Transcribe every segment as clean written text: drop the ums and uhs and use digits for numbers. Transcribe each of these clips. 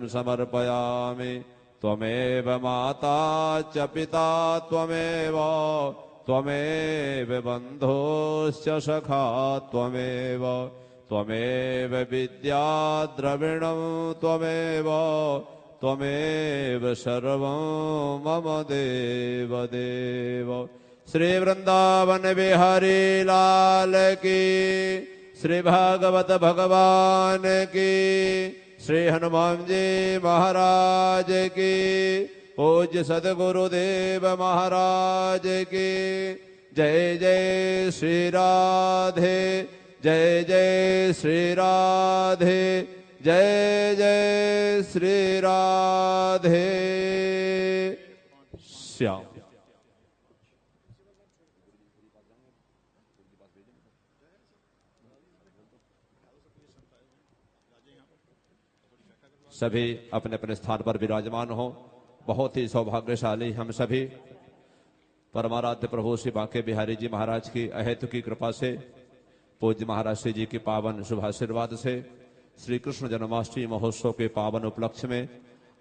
समर्पयामि। त्वमेव माता च पिता त्वमेव, त्वमेव बन्धुश्च सखा त्वमेव, त्वमेव विद्या द्रविणं त्वमेव, त्वमेव सर्वं मम देव देव। श्री वृंदावन बिहारी लाल की, श्री भागवत भगवान की, श्री हनुमान जी महाराज की, पूज्य सद्गुरुदेव महाराज की। जय जय श्री राधे, जय जय श्री राधे, जय जय श्री राधे श्याम। सभी अपने अपने स्थान पर विराजमान हो। बहुत ही सौभाग्यशाली हम सभी परमाराध्य प्रभु श्री बांके बिहारी जी महाराज की अहेतु की कृपा से, पूज्य महाराज श्री जी की पावन शुभ आशीर्वाद से श्री कृष्ण जन्माष्टमी महोत्सव के पावन उपलक्ष्य में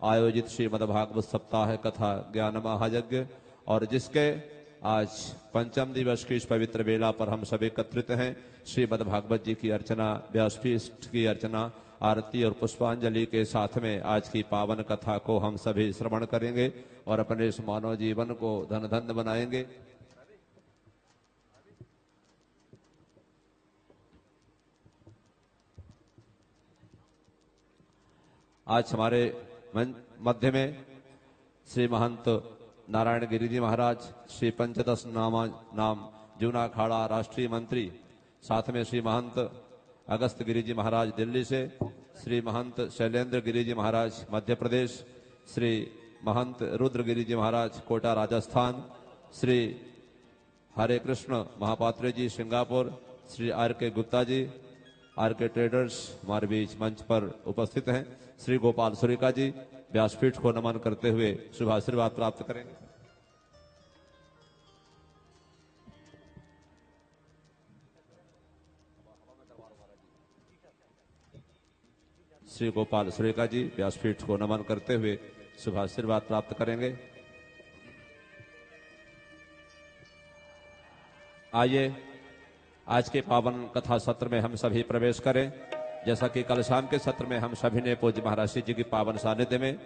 आयोजित श्रीमद्भागवत सप्ताह कथा ज्ञान महायज्ञ, और जिसके आज पंचम दिवस की इस पवित्र बेला पर हम सभी एकत्रित हैं। श्रीमद्भागवत जी की अर्चना, व्यासपीठ की अर्चना, आरती और पुष्पांजलि के साथ में आज की पावन कथा को हम सभी श्रवण करेंगे और अपने इस मानव जीवन को धन धन्य बनाएंगे। आज हमारे मध्य में श्री महंत नारायण गिरि जी महाराज, श्री पंचदश नाम जूना अखाड़ा राष्ट्रीय मंत्री, साथ में श्री महंत अगस्त गिरि जी महाराज दिल्ली से, श्री महंत शैलेंद्र गिरि जी महाराज मध्य प्रदेश, श्री महंत रुद्र गिरि जी महाराज कोटा राजस्थान, श्री हरे कृष्ण महापात्र जी सिंगापुर, श्री आर के गुप्ता जी आर के ट्रेडर्स हमारे बीच मंच पर उपस्थित हैं। श्री गोपाल सुरिका जी व्यासपीठ को नमन करते हुए शुभ आशीर्वाद प्राप्त करेंगे। श्री गोपाल सुरेखा जी व्यासपीठ को नमन करते हुए शुभ आशीर्वाद प्राप्त करेंगे। आइए आज के पावन कथा सत्र में हम सभी प्रवेश करें। जैसा कि कल शाम के सत्र में हम सभी ने पूज्य महाराज जी की पावन सानिध्य में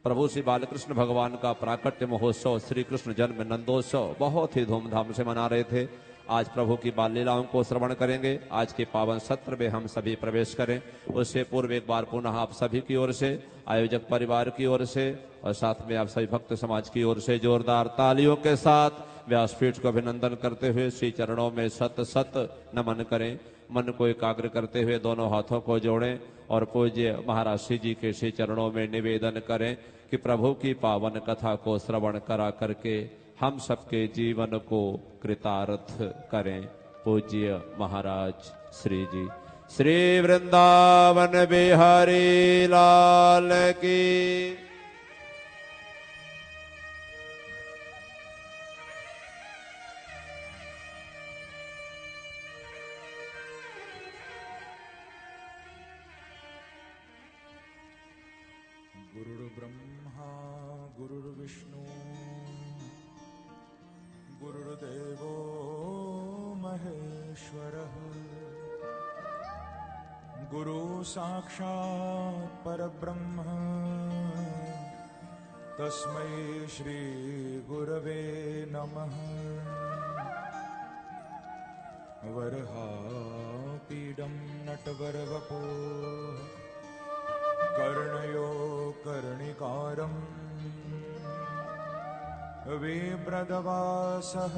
प्रभु श्री बालकृष्ण भगवान का प्राकट्य महोत्सव, श्री कृष्ण जन्म नंदोत्सव बहुत ही धूमधाम से मना रहे थे। आज प्रभु की बाल लीलाओं को श्रवण करेंगे। आज के पावन सत्र में हम सभी प्रवेश करें। उससे पूर्व एक बार पुनः आप सभी की ओर से, आयोजक परिवार की ओर से और साथ में आप सभी भक्त समाज की ओर से जोरदार तालियों के साथ व्यासपीठ को अभिनंदन करते हुए श्री चरणों में सत सत नमन करें। मन को एकाग्र करते हुए दोनों हाथों को जोड़ें और पूज्य महाराज श्री जी के श्री चरणों में निवेदन करें कि प्रभु की पावन कथा को श्रवण करा करके हम सबके जीवन को कृतार्थ करें। पूज्य महाराज श्री जी। श्री वृंदावन बिहारी लाल की। गुरुर्ब्रह्मा गुरुर्विष्णु गुरुर्देवो महेश्वरः गुरु साक्षात् परब्रह्म तस्मै श्री गुरवे नमः। वरहापीडं नटवरवपो कर्णयो कर्णिकारम् विप्रदवासः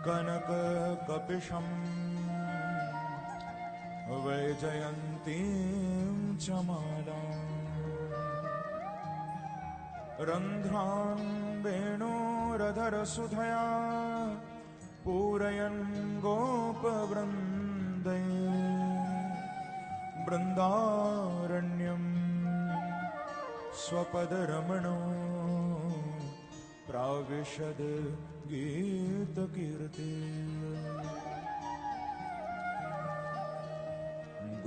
कनककपिशम् वैजयन्तीं च मालाम् रन्ध्रान् वेणोरधरसुधया पूरयन् गोपवृन्दै बृन्दारण्यम् स्वपदरमणो प्राविशद गीतकीर्ति।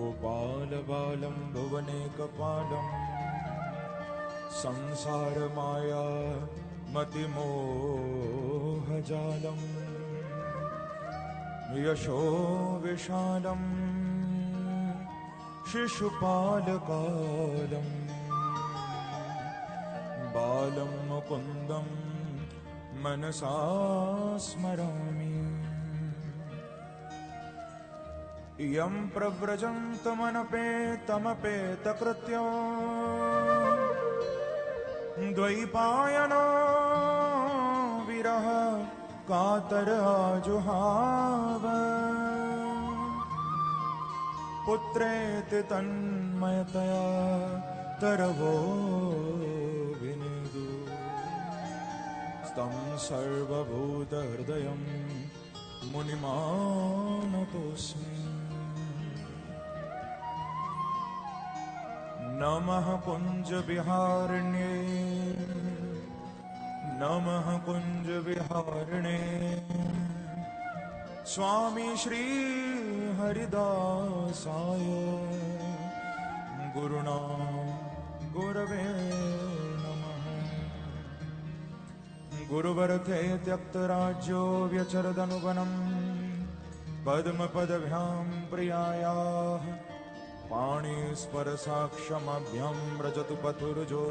गोपालबालं भुवनेकपालम् संसारमाया मतिमोहजालम् यशो विशालम् शिशुपालकालम् बालं मुकुन्दं मनसा स्मरामि यं प्रव्रजन्तमनपेतमपेतकृत्यो द्वैपायनो विरह कातर आजुहाव पुत्रेति तन्मयतया तरवो विनिदु स्तं सर्वभूतहृदयं मुनिमानतोऽस्मि नमः कुञ्जविहारिण्ये नमः कुञ्जविहारिणे स्वामी श्री हरिदासाय गुरुणां गुरवे नमः गुरुवरथे त्यक्तराज्यो व्यचरदनुवनं पद्मपदभ्यां प्रियायाः पाणिस्परसाक्षमभ्यं व्रजतु पथुर्जो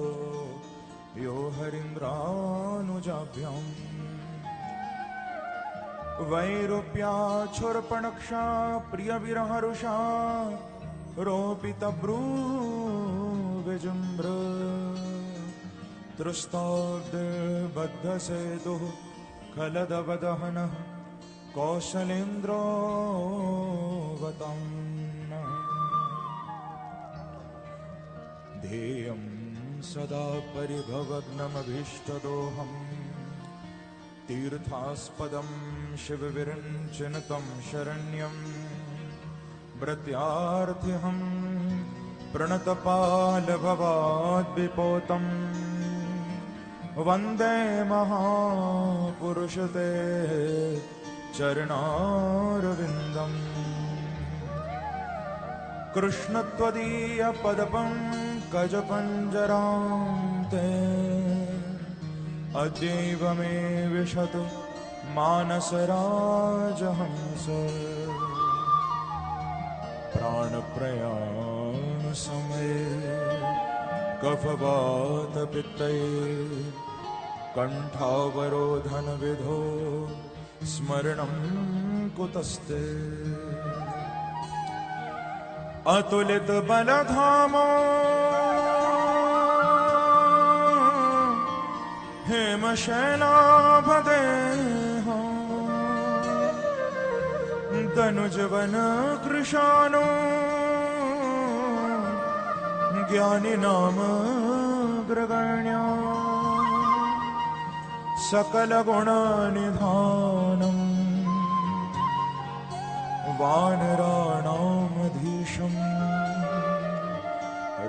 यो हरीन्द्रानुजाभ्याम् वैरूप्याच्छुरपणक्षा प्रियविरहरुषा रोपितभ्रूविजुम्ब्र तृष्टाब्दबद्धसेतुः खलदवदहनः कौशलेन्द्रोऽवतम् ध्येयं सदा परिभवग्नमभीष्टदोहम् तीर्थास्पदं शिवविरञ्चिनुतं शरण्यं भृत्यार्थिहं प्रणतपालभवाद्विपोतं वन्दे महापुरुषते चरणारविन्दम् कृष्णत्वदीयपदपङ्कजपञ्जरां ते अद्यैव मे विशतु मानसराजहंस प्राणप्रयाणसमये कफवातपित्तये कण्ठावरोधनविधो स्मरणं कुतस्ते अतुलितबलधामो हेमशैलाभदेहो तनुजवन कृशानो ज्ञानिनामग्रगण्यो सकलगुणनिधानम् वानराणामधीशम्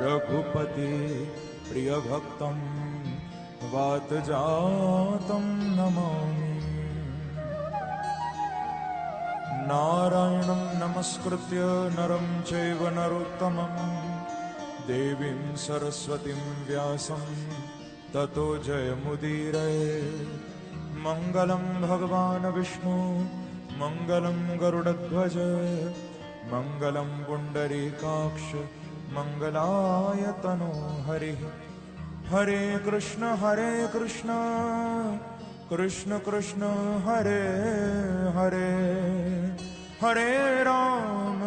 रघुपति प्रियभक्तं वातजातं नमामि नारायणं नमस्कृत्य नरं चैव नरोत्तमं देवीं सरस्वतीं व्यासं ततो जयमुदीरये मङ्गलं भगवान् विष्णु मङ्गलं गरुडध्वज मङ्गलं पुण्डरीकाक्ष मङ्गलायतनो हरिः हरे कृष्ण कृष्ण कृष्ण हरे हरे हरे राम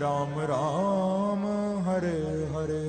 राम राम हरे हरे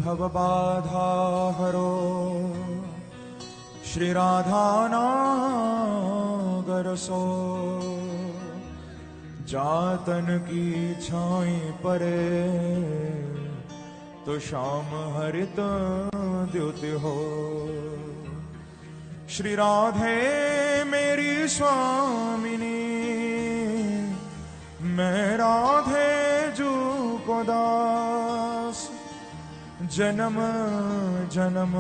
भवबाधा हरो श्री राधा नागर सो जातन की छाई परे तो श्याम हरित द्युति हो श्री राधे मेरी स्वामिनी मैं राधे जू को दास जन्म जन्म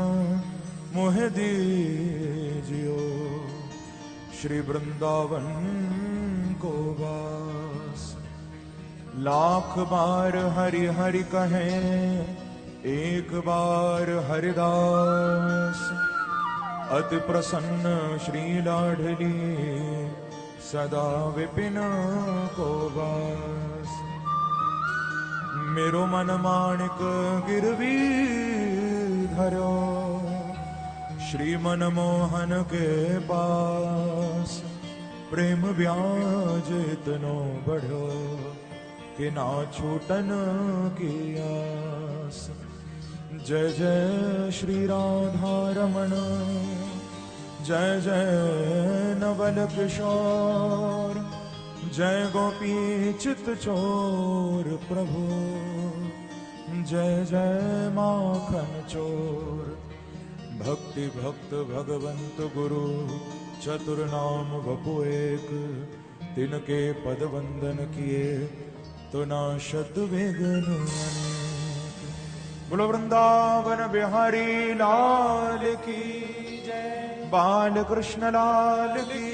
मोह दीजियो श्री वृंदावन को वास लाख बार हरि हरि कहें एक बार हरिदास अति प्रसन्न श्री लाडली सदा विपिन को वास मेरो मन माणिक गिरवी धरो श्री मनमोहन के पास प्रेम ब्याज इतनो बढ़ो कि ना छूटन की आस जय जय श्री राधा रमण जय जय नवल किशोर जय गोपी चित चोर प्रभु जय जय माखन चोर भक्ति भक्त भगवंत गुरु चतुर नाम वपु एक तिनके पद वंदन किए तो नाशत विघ्न अनेक। बोलो वृंदावन बिहारी लाल की जय बाल कृष्ण लाल की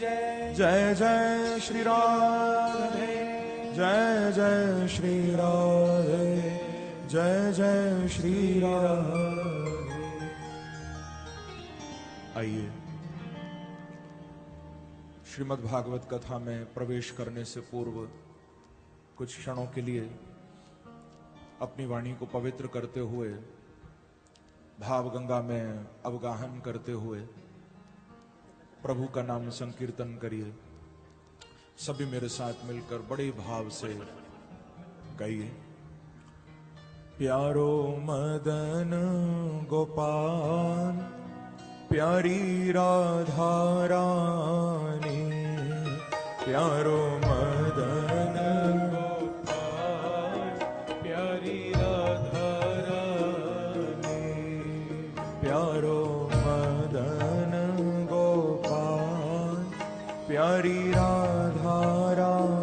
जय जय जय श्री राधे जय जय श्री राधे जय जय श्री राधे। आइए श्रीमद् भागवत कथा में प्रवेश करने से पूर्व कुछ क्षणों के लिए अपनी वाणी को पवित्र करते हुए भाव गंगा में अवगाहन करते हुए प्रभु का नाम संकीर्तन करिए। सभी मेरे साथ मिलकर बड़े भाव से गाइए। प्यारो मदन गोपाल प्यारी राधा रानी प्यारो मदन गोपाल प्यारी राधा रानी प्यारो मदन गोपाल प्यारी राधा रानी।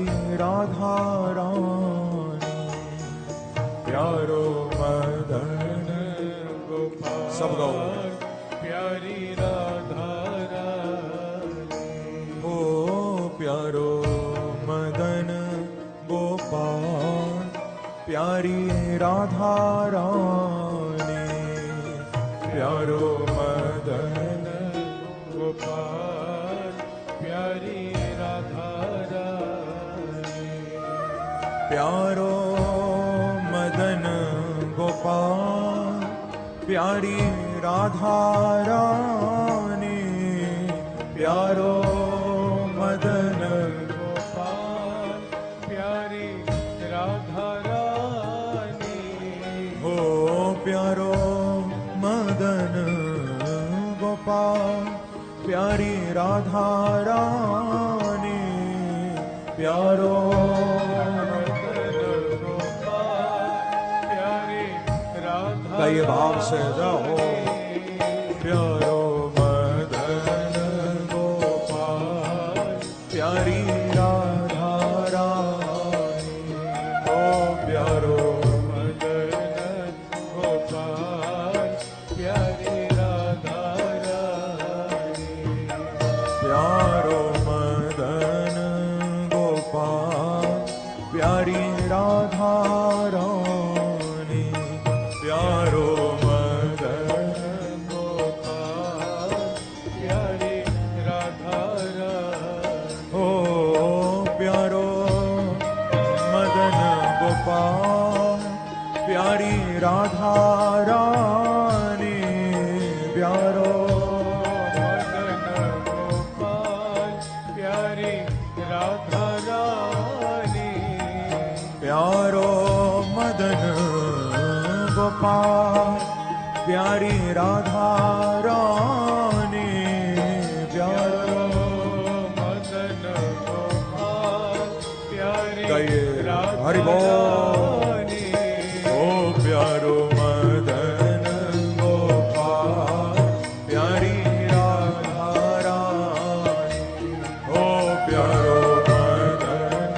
प्यारी राधा रानी प्यारो मदन गोपाल सब गाओ प्यारी राधा रानी ओ प्यारो मदन गोपाल प्यारी राधा रानी प्यारो मदन गोपाल प्यारी राधा प्यारो मदन गोपाल प्यारी राधा रानी प्यारो मदन गोपाल प्यारी राधा रानी हो प्यारो मदन गोपाल प्यारी राधा रानी प्यारो कई भाव से जाओ प्यारो मदन गोपाल प्यारी राधा रानी ओ प्यारो मदन गोपाल प्यारी राधा रानी प्यारो मदन गोपाल प्यारी राधा रानी प्यारो मदन गोपाल प्यारी राधा रानी ओ प्यारो मदन गोपाल राधा रानी प्यारो मदन गोपाल प्यारी राधा रानी प्यारो मदन गोपाल प्यारी राधा रानी प्यारो मदन गोपाल प्यारी गाइए राधा हरि बोल रानी ओ प्यारो मदन गोपाल प्यारी राधा रानी ओ प्यारो मदन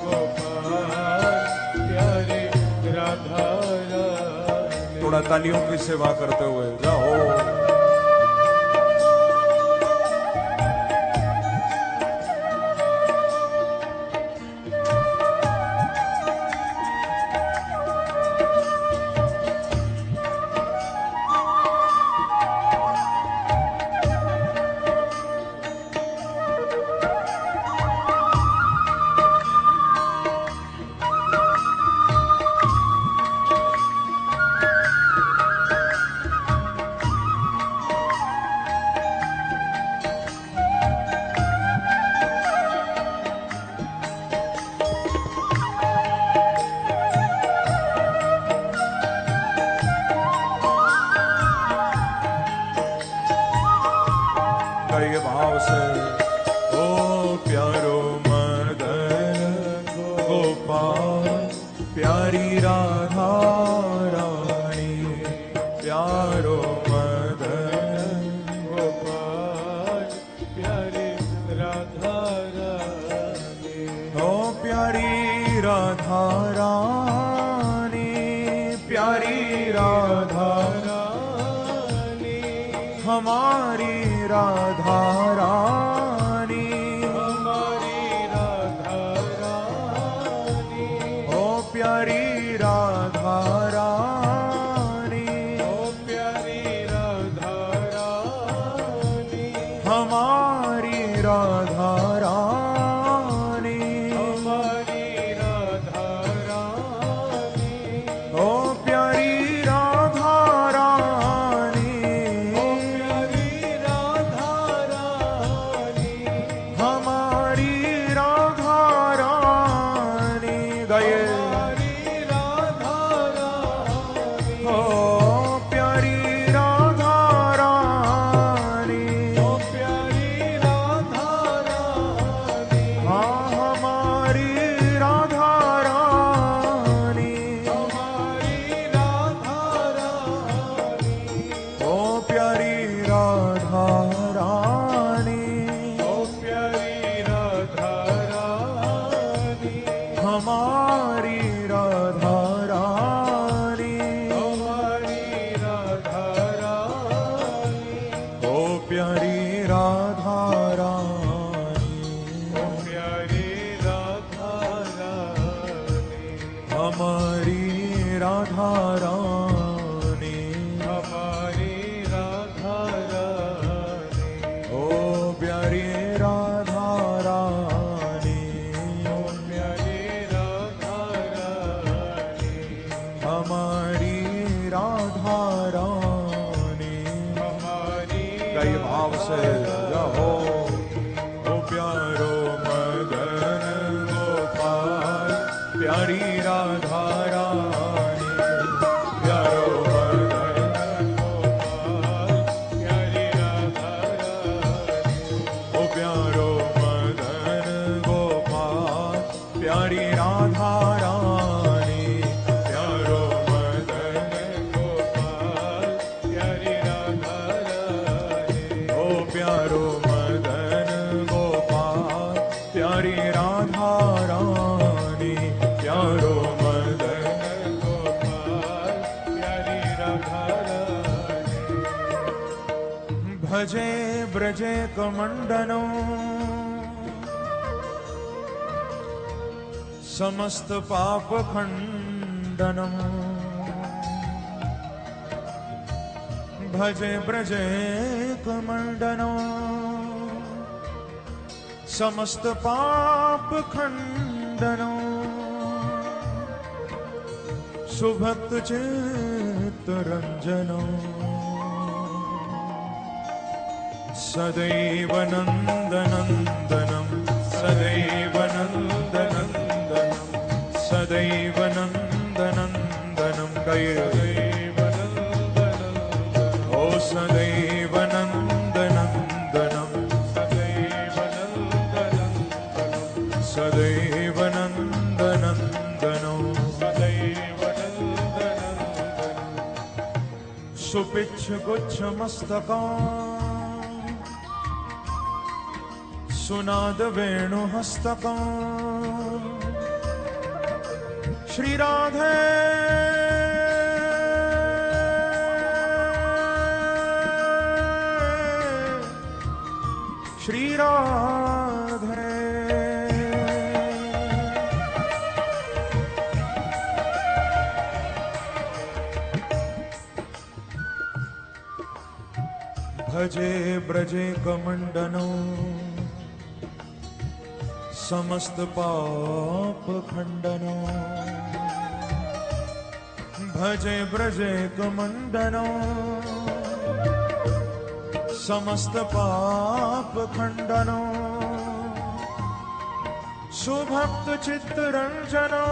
गोपाल प्यारी राधा रानी। थोड़ा तालियों की सेवा करते हुए जाओ। गाइए भाव से ओ प्यारो मदन गोपाल प्यारी राधा रानी प्यारो मदन गोपाल प्यारी राधा रानी ओ प्यारी राधा रानी प्यारी राधा रानी हमारी राधा रानी हमारी राधा रानी ओ प्यारी राधा रानी ओ प्यारी राधा रानी हमारी राधा रानी हमारी राधा रानी ओ प्यारी राधा रानी ओ प्यारी राधा रानी हमारी राधा रानी गाइए हमारी राधा रानी ओ प्यारी राधा रानी ओ प्यारी राधा रानी हाँ हमारी राधा रानी हमारी राधा रानी ओ प्यारी राधा रानी ओ प्यारी राधा रानी हमारी राधा रानी हमारी राधा रानी ओ प्यारी राधा रानी ओ प्यारी राधा रानी हमारी राधा रानी हमारी राधा रानी ओ प्यारी राधा रानी ओ प्यारी राधा रानी हमारी राधा रानी हमारी गाइए भाव से जाओ ओ प्यारो मदन गोपाल प्यारी राधा रानी प्यारो मदन गोपाल प्यारी राधा रानी ओ प्यारो मदन गोपाल प्यारी राधा रानी प्यारो मदन गोपाल प्यारी राधा रानी ओ प्यारो मदन गोपाल प्यारी राधा रानी प्यारो मदन गोपाल प्यारी राधा रानी भजे ब्रजे कमंडनो समस्त पाप खंडनम भजे ब्रजे कमंडनो समस्त पाप खंडनो सुभक्त चित्त रंजनो सदैव नंदनंदनम सदैव नंदनंदनम सदैव नंदनंदनम सदैव नंदनंदनम ओ सदैव नंदनंदनम सदैव नंदनंदनम सदैव नंदनंदनम सदैव नंदनंदनम सुपिच्छ गुच्छ मस्तकम् सुनाद वेणु हस्तकम् श्री राधे श्री राधे भजे ब्रजे कमंडनो समस्त पाप खंडनो भजे ब्रजे कमंडनो समस्त पाप खंडनो सुभक्त चित्त रंजनो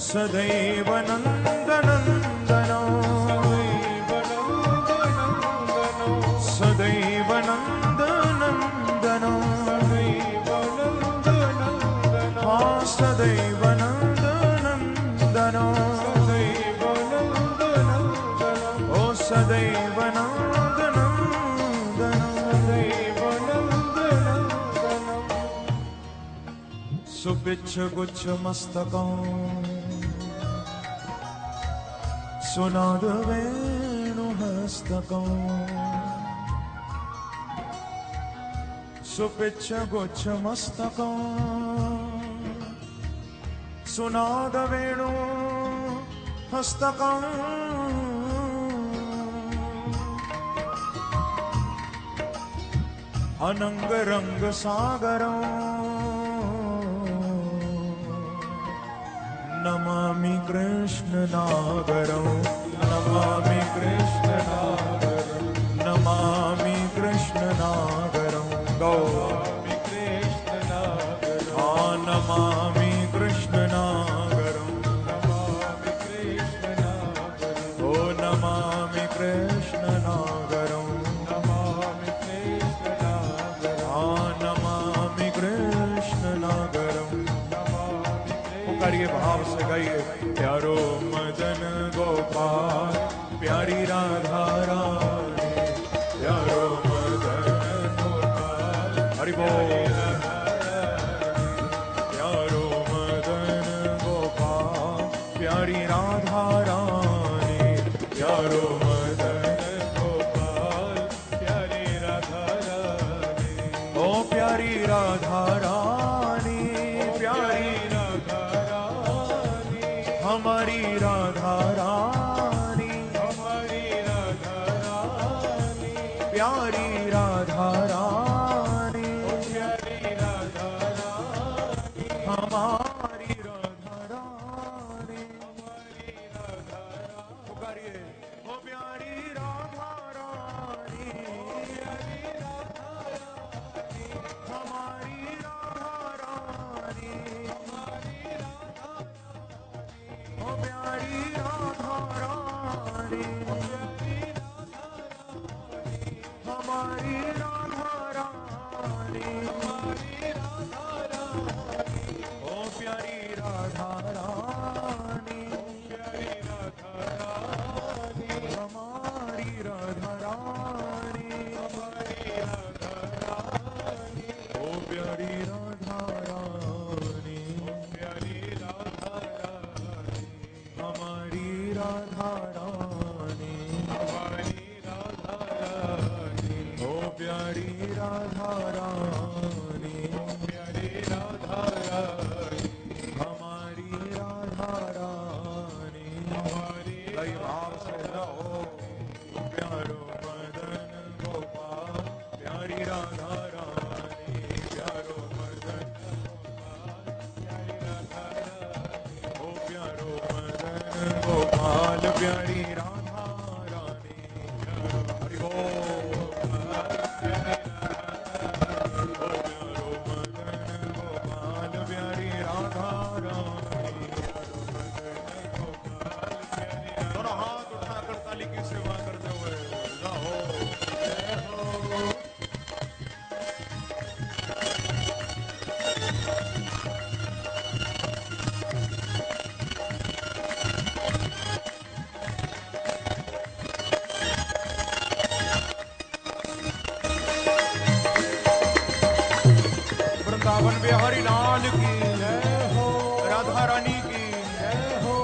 सदैव नंदनंदनो सदैव नंदनंदनो हाँ सदैव नंदनंदनो ओ सदैव नंदनंदनो सुपिच्छ गुच्छ मस्तकम् सुनाद वेणु हस्तकम् सुपिच्छ गुच्छ मस्तकम् सुनाद वेणु हस्तकम् अनंग रंग सागरम् नमामि कृष्ण नागरम् नमामि कृष्ण नागरम् नमामि कृष्ण नागरम् नमामि कृष्ण नागरम् हाँ नमामि कृष्ण नागरम् नमामि कृष्ण नागरम् ओ नमामि कृष्ण नागरम् नमामि कृष्ण नागरम् हाँ नमामि कृष्ण नागरम् पुकारिए भाव से गाइए प्यारो मदन गोपाल प्यारी राधा रानी प्यारो मदन गोपाल हरि बोल प्यारो मदन गोपाल प्यारी राधा रानी प्यारो मदन गोपाल प्यारी राधा रानी ओ प्यारी राधा रानी प्यारी हमारी राधा रानी हमारी राधा रानी प्यारी राधा रानी प्यारी राधा रानी हमारी राधा रानी हमारी राधा रानी पुकारिए ओ प्यारी राधा रानी प्यारी राधा रानी हमारी राधा रानी हमारी राधा ओ प्यारी राधा रानी हमारी राधा रानी ओ प्यारी राधा रानी हमारी राधा रानी ओ प्यारी राधा रानी हमारी राधा रानी ओ प्यारी राधा रानी हमारी राधा रानी कई भाव से रहो प्यारो मदन गोपाल प्यारी राधा रानी प्यारो मदन गोपाल प्यारी प्यारी राधा रानी हरि बोल। प्यारो मदन गोपाल प्यारी राधा रानी। दोनों हाथ उठाकर ताली की सेवा करते हुए गाओ। वृंदावन बिहारी लाल की जय हो, राधा रानी की जय हो।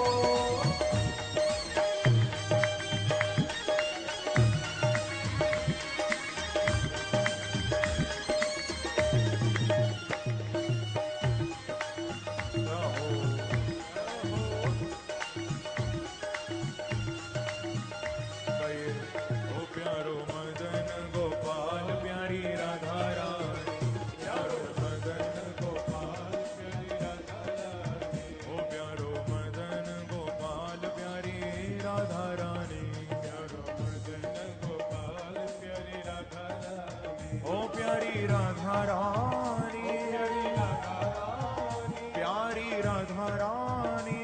ओ प्यारो मदन गोपाल प्यारी राधा रानी। प्यारो मदन गोपाल प्यारी राधा रानी। ओ प्यारो मदन गोपाल प्यारी राधा रानी। प्यारो मदन गोपाल प्यारी राधा रानी। ओ प्यारी राधा रानी प्यारी राधा रानी। प्यारी राधा रानी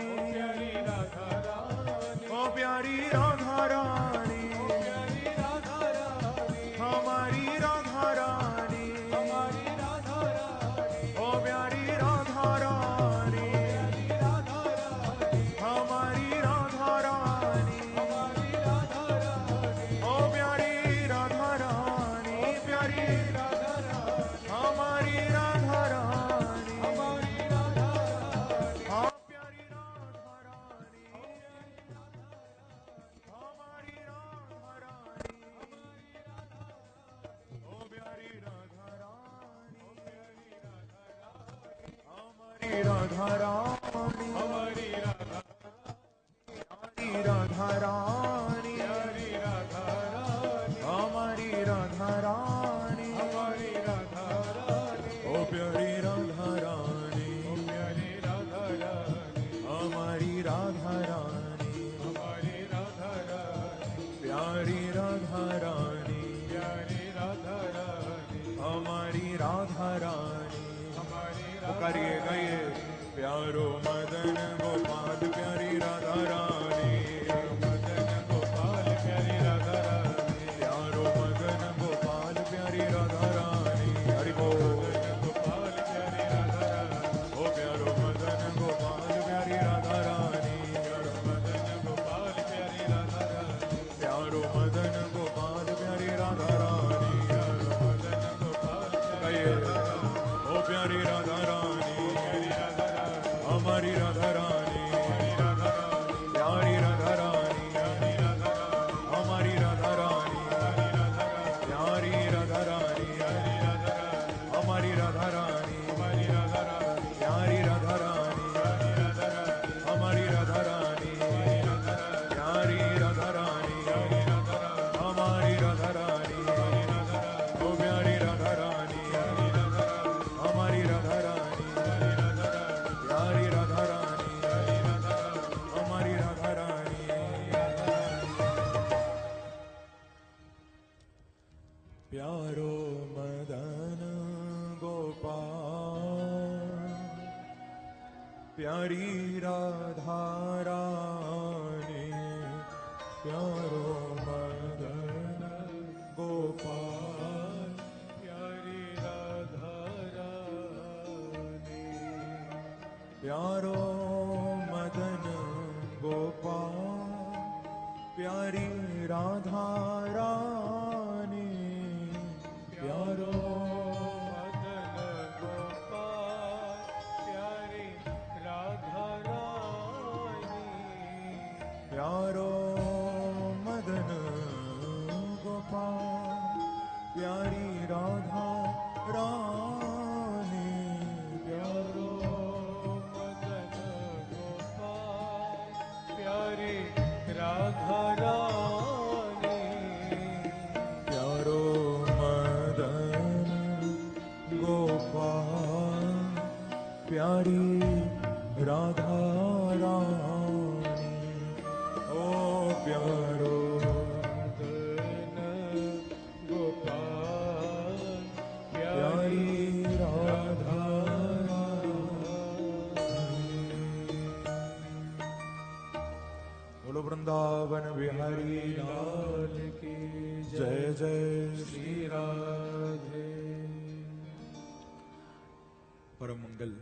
ओ प्यारी राधा रानी। हमारी राधा रानी हमारी राधा रानी। ओ प्यारी राधा रानी हमारी राधा रानी। ओ प्यारी राधा रानी प्यारी राधा रानी। हमारी राधा रानी हाँ प्यारी राधा रानी। हमारी राधा रानी। ओ प्यारी राधा रानी हमारी राधा रानी। हमारी राधा रानी प्यारी राधा रानी। हमारी राधा रानी हमारी राधा रानी। ओ प्यारी राधा रानी प्यारी राधा रानी। हमारी राधा रानी हमारी राधा रानी। प्यारी राधा रानी प्यारी राधा रानी। हमारी राधा रानी हमारी पुकारिए गाइए। प्यारो मदन गोपाल प्यारी राधा रानी। मदन गोपाल प्यारी राधा रानी। प्यारो मदन गोपाल प्यारी राधा रानी हरि बोल। गोपाल प्यारी राधा रानी। ओ प्यारो मदन गोपाल प्यारी राधा रानी। प्यारो मदन गोपाल प्यारी राधा रानी। प्यारो मदन गोपाल प्यारी राधा रानी। प्यारो मदन गोपाल गाइए। ओ प्यारी राधा रानी प्यारी राधा रानी। हमारी राधा रानी प्यारी राधा रानी। हमारी राधा रानी प्यारी राधा रानी। हमारी राधा रानी प्यारी राधा रानी। हमारी राधा रानी प्यारी राधा रानी। हमारी राधा रानी ओ प्यारी राधा रानी। हमारी राधा रानी प्यारी राधा रानी। हमारी राधा रानी। प्यारो मदन गोपाल प्यारी राधा रानी। प्यारो मदन गोपाल प्यारी राधा रानी। प्यारो मदन गोपाल प्यारी राधा रानी। प्यारो मदन गोपाल प्यारी राधा रानी। प्यारो मदन गोपाल प्यारी राधा रानी। प्यारो मदन गोपाल प्यारी राधा रानी। वृंदावन बिहारी लाल की जय जय श्री राधे। परम मंगल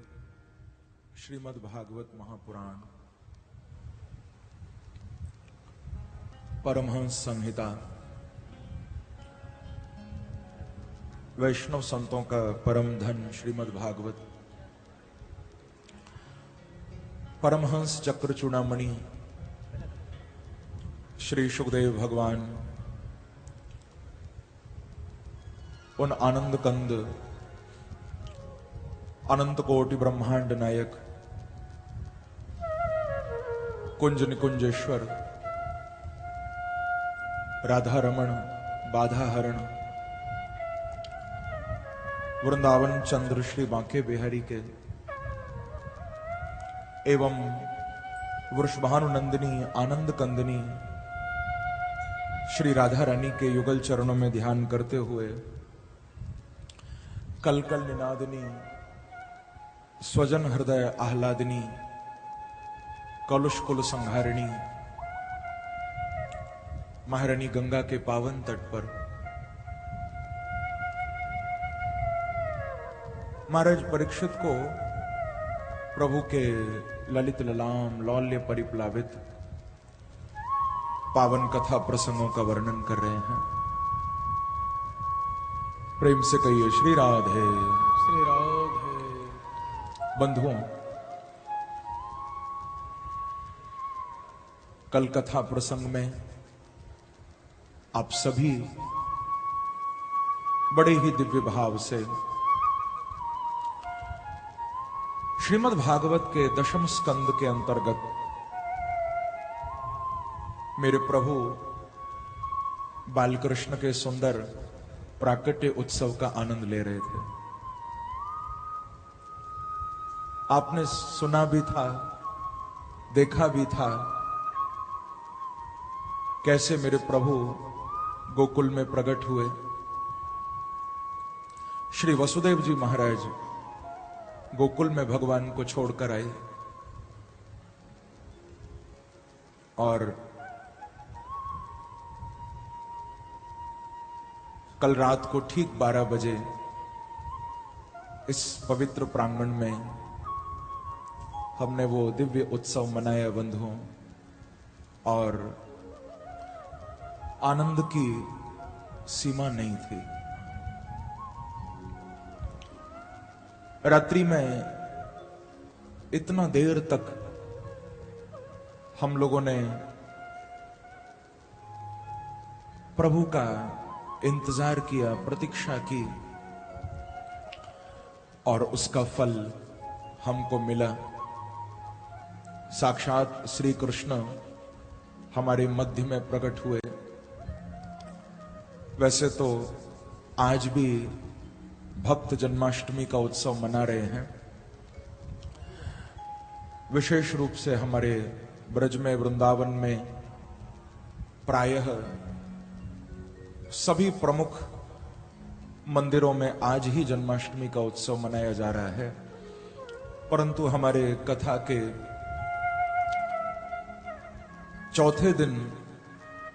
श्रीमद् भागवत महापुराण परमहंस संहिता वैष्णव संतों का परम धन श्रीमद् भागवत परमहंस चक्र चूड़ामणि श्री सुखदेव भगवान उन आनंद कंद अनंत कोटि ब्रह्मांड नायक कुंज निकुंजेश्वर राधा रमण बाधा हरण वृंदावन चंद्र श्री बांके बिहारी के एवं वृषभानुनंदिनी आनंद कंदनी श्री राधा रानी के युगल चरणों में ध्यान करते हुए कल कल निनादिनी स्वजन हृदय आह्लादिनी कलुष कुल संहारिणी महारानी गंगा के पावन तट पर महाराज परीक्षित को प्रभु के ललित ललाम लौल्य परिप्लावित पावन कथा प्रसंगों का वर्णन कर रहे हैं। प्रेम से कहिए श्री राधे। श्री राधे। बंधुओं, कल कथा प्रसंग में आप सभी बड़े ही दिव्य भाव से श्रीमद् भागवत के दशम स्कंद के अंतर्गत मेरे प्रभु बालकृष्ण के सुंदर प्राकट्य उत्सव का आनंद ले रहे थे। आपने सुना भी था, देखा भी था कैसे मेरे प्रभु गोकुल में प्रकट हुए। श्री वसुदेव जी महाराज गोकुल में भगवान को छोड़कर आए और कल रात को ठीक 12 बजे इस पवित्र प्रांगण में हमने वो दिव्य उत्सव मनाया बंधुओं, और आनंद की सीमा नहीं थी। रात्रि में इतना देर तक हम लोगों ने प्रभु का इंतजार किया, प्रतीक्षा की, और उसका फल हमको मिला। साक्षात श्री कृष्ण हमारे मध्य में प्रकट हुए। वैसे तो आज भी भक्त जन्माष्टमी का उत्सव मना रहे हैं। विशेष रूप से हमारे ब्रज में वृंदावन में प्रायः सभी प्रमुख मंदिरों में आज ही जन्माष्टमी का उत्सव मनाया जा रहा है, परंतु हमारे कथा के चौथे दिन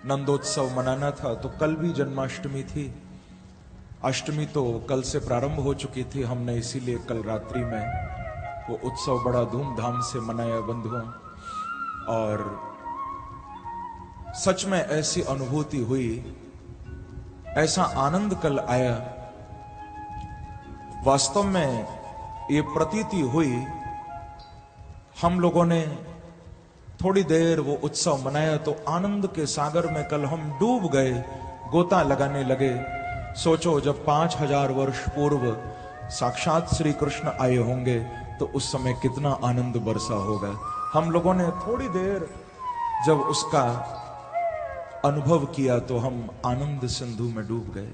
नंदोत्सव मनाना था, तो कल भी जन्माष्टमी थी। अष्टमी तो कल से प्रारंभ हो चुकी थी, हमने इसीलिए कल रात्रि में वो उत्सव बड़ा धूमधाम से मनाया बंधुओं। और सच में ऐसी अनुभूति हुई, ऐसा आनंद कल आया, वास्तव में ये प्रतीति हुई हम लोगों ने थोड़ी देर वो उत्सव मनाया तो आनंद के सागर में कल हम डूब गए, गोता लगाने लगे। सोचो जब 5000 वर्ष पूर्व साक्षात श्री कृष्ण आए होंगे तो उस समय कितना आनंद बरसा होगा। हम लोगों ने थोड़ी देर जब उसका अनुभव किया तो हम आनंद सिंधु में डूब गए।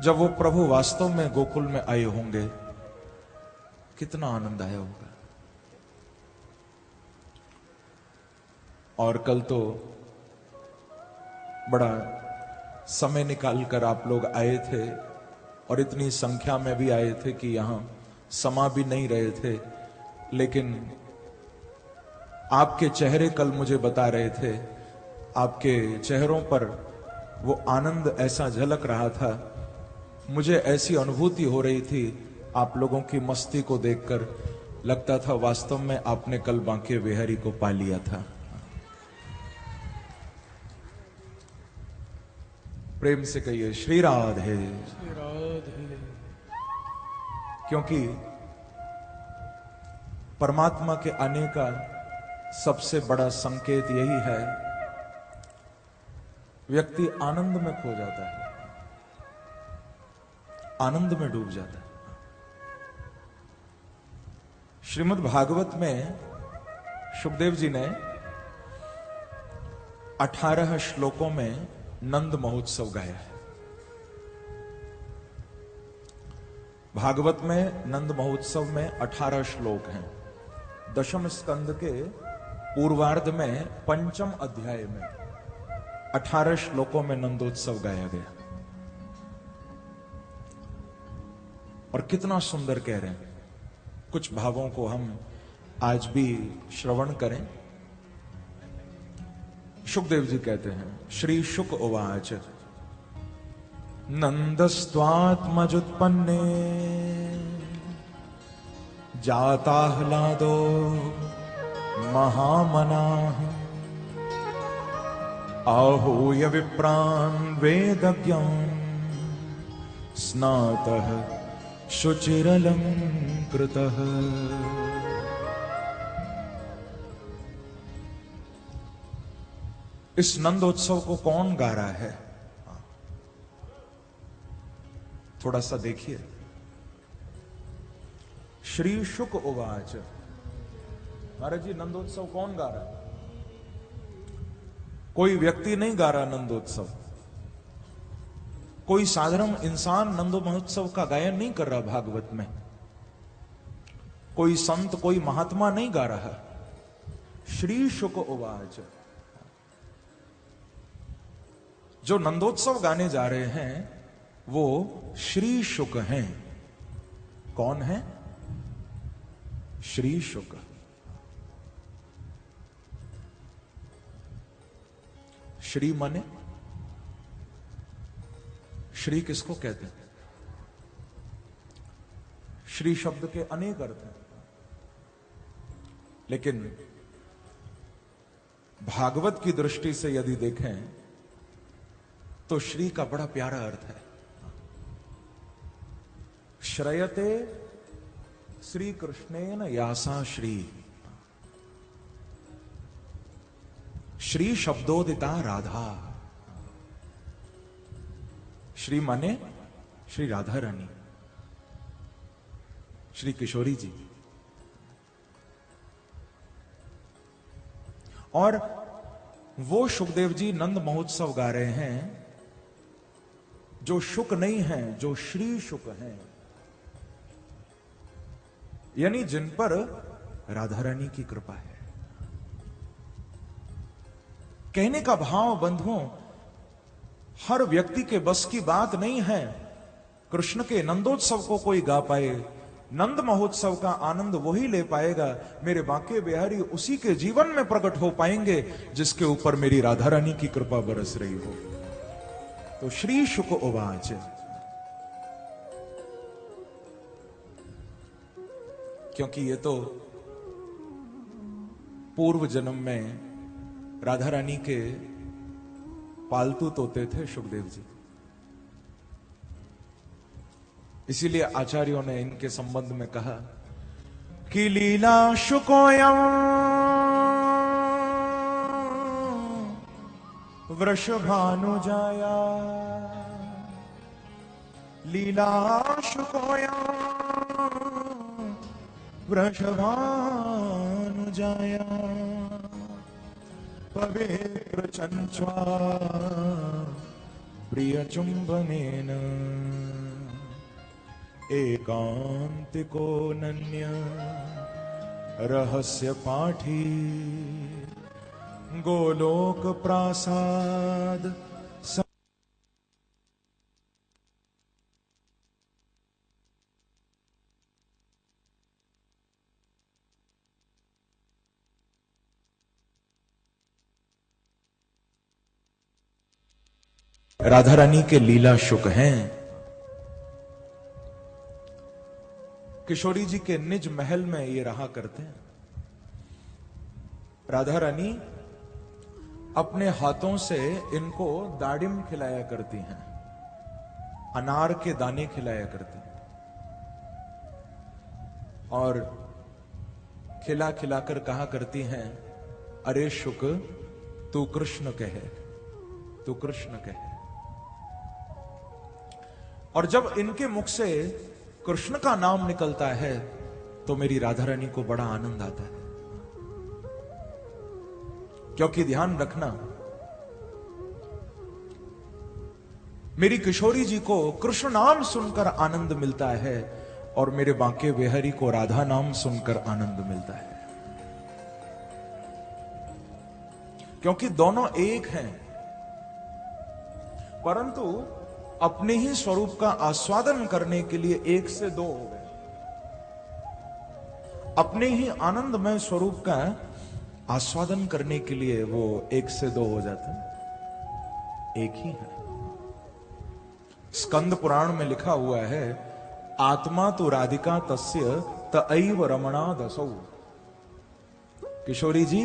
जब वो प्रभु वास्तव में गोकुल में आए होंगे कितना आनंद आया होगा। और कल तो बड़ा समय निकाल कर आप लोग आए थे और इतनी संख्या में भी आए थे कि यहां समा भी नहीं रहे थे, लेकिन आपके चेहरे कल मुझे बता रहे थे, आपके चेहरों पर वो आनंद ऐसा झलक रहा था, मुझे ऐसी अनुभूति हो रही थी आप लोगों की मस्ती को देखकर, लगता था वास्तव में आपने कल बांके बिहारी को पा लिया था। प्रेम से कहिए श्री राधे। श्री राधे। क्योंकि परमात्मा के आने का सबसे बड़ा संकेत यही है, व्यक्ति आनंद में खो जाता है, आनंद में डूब जाता है। श्रीमद् भागवत में शुकदेव जी ने 18 श्लोकों में नंद महोत्सव गाया है। भागवत में नंद महोत्सव में 18 श्लोक हैं। दशम स्कंद के पूर्वार्ध में पंचम अध्याय में 18 श्लोकों में नंदोत्सव गाया गया। और कितना सुंदर कह रहे हैं। कुछ भावों को हम आज भी श्रवण करें। शुकदेव जी कहते हैं, श्री शुक उवाच नंदस्त्वात्मजुत्पन्ने जाताह्लादो महामनाः आहूय विप्रान् वेदज्ञान् स्नातः शुचिरलंकृतः। इस नंदोत्सव को कौन गा रहा है? थोड़ा सा देखिए। श्री शुक उवाच, महाराज जी नंदोत्सव कौन गा रहा है? कोई व्यक्ति नहीं गा रहा नंदोत्सव, कोई साधारण इंसान नंदो महोत्सव का गायन नहीं कर रहा। भागवत में कोई संत कोई महात्मा नहीं गा रहा। श्री शुक उवाच, जो नंदोत्सव गाने जा रहे हैं वो श्री शुक हैं। कौन है? श्री शुक। श्री माने, श्री किसको कहते हैं? श्री शब्द के अनेक अर्थ हैं, लेकिन भागवत की दृष्टि से यदि देखें तो श्री का बड़ा प्यारा अर्थ है। श्रयते श्री कृष्णेन यासा श्री, श्री शब्दोदिता राधा। श्री माने श्री राधा रानी, श्री किशोरी जी। और वो शुकदेव जी नंद महोत्सव गा रहे हैं जो शुक नहीं है, जो श्री शुक हैं, यानी जिन पर राधा रानी की कृपा है। कहने का भाव बंधुओं, हर व्यक्ति के बस की बात नहीं है कृष्ण के नंदोत्सव को कोई गा पाए। नंद महोत्सव का आनंद वही ले पाएगा, मेरे बांके बिहारी उसी के जीवन में प्रकट हो पाएंगे जिसके ऊपर मेरी राधा रानी की कृपा बरस रही हो। तो श्री शुक उवाच, क्योंकि ये तो पूर्व जन्म में राधा रानी के पालतू तोते थे शुकदेव जी, इसीलिए आचार्यों ने इनके संबंध में कहा कि लीला शुकोयम वृषभानुजाया, लीला शुकोयम वृषभानुजाया, पवित्र चंच्वा प्रिय चुंबनेन, एकांतिको नन्य रहस्य पाठी, गोलोक प्रासाद राधा रानी के लीला शुक हैं। किशोरी जी के निज महल में ये रहा करते हैं। राधा रानी अपने हाथों से इनको दाड़िम खिलाया करती हैं, अनार के दाने खिलाया करती हैं और खिला खिलाकर कहा करती हैं, अरे शुक तू कृष्ण कहे, तू कृष्ण कहे। और जब इनके मुख से कृष्ण का नाम निकलता है तो मेरी राधा रानी को बड़ा आनंद आता है। क्योंकि ध्यान रखना, मेरी किशोरी जी को कृष्ण नाम सुनकर आनंद मिलता है और मेरे बांके बिहारी को राधा नाम सुनकर आनंद मिलता है, क्योंकि दोनों एक हैं, परंतु अपने ही स्वरूप का आस्वादन करने के लिए एक से दो हो गए। अपने ही आनंदमय स्वरूप का आस्वादन करने के लिए वो एक से दो हो जाते हैं, एक ही है। स्कंद पुराण में लिखा हुआ है, आत्मा तो राधिका तस्य तैव रमणा दसौ। किशोरी जी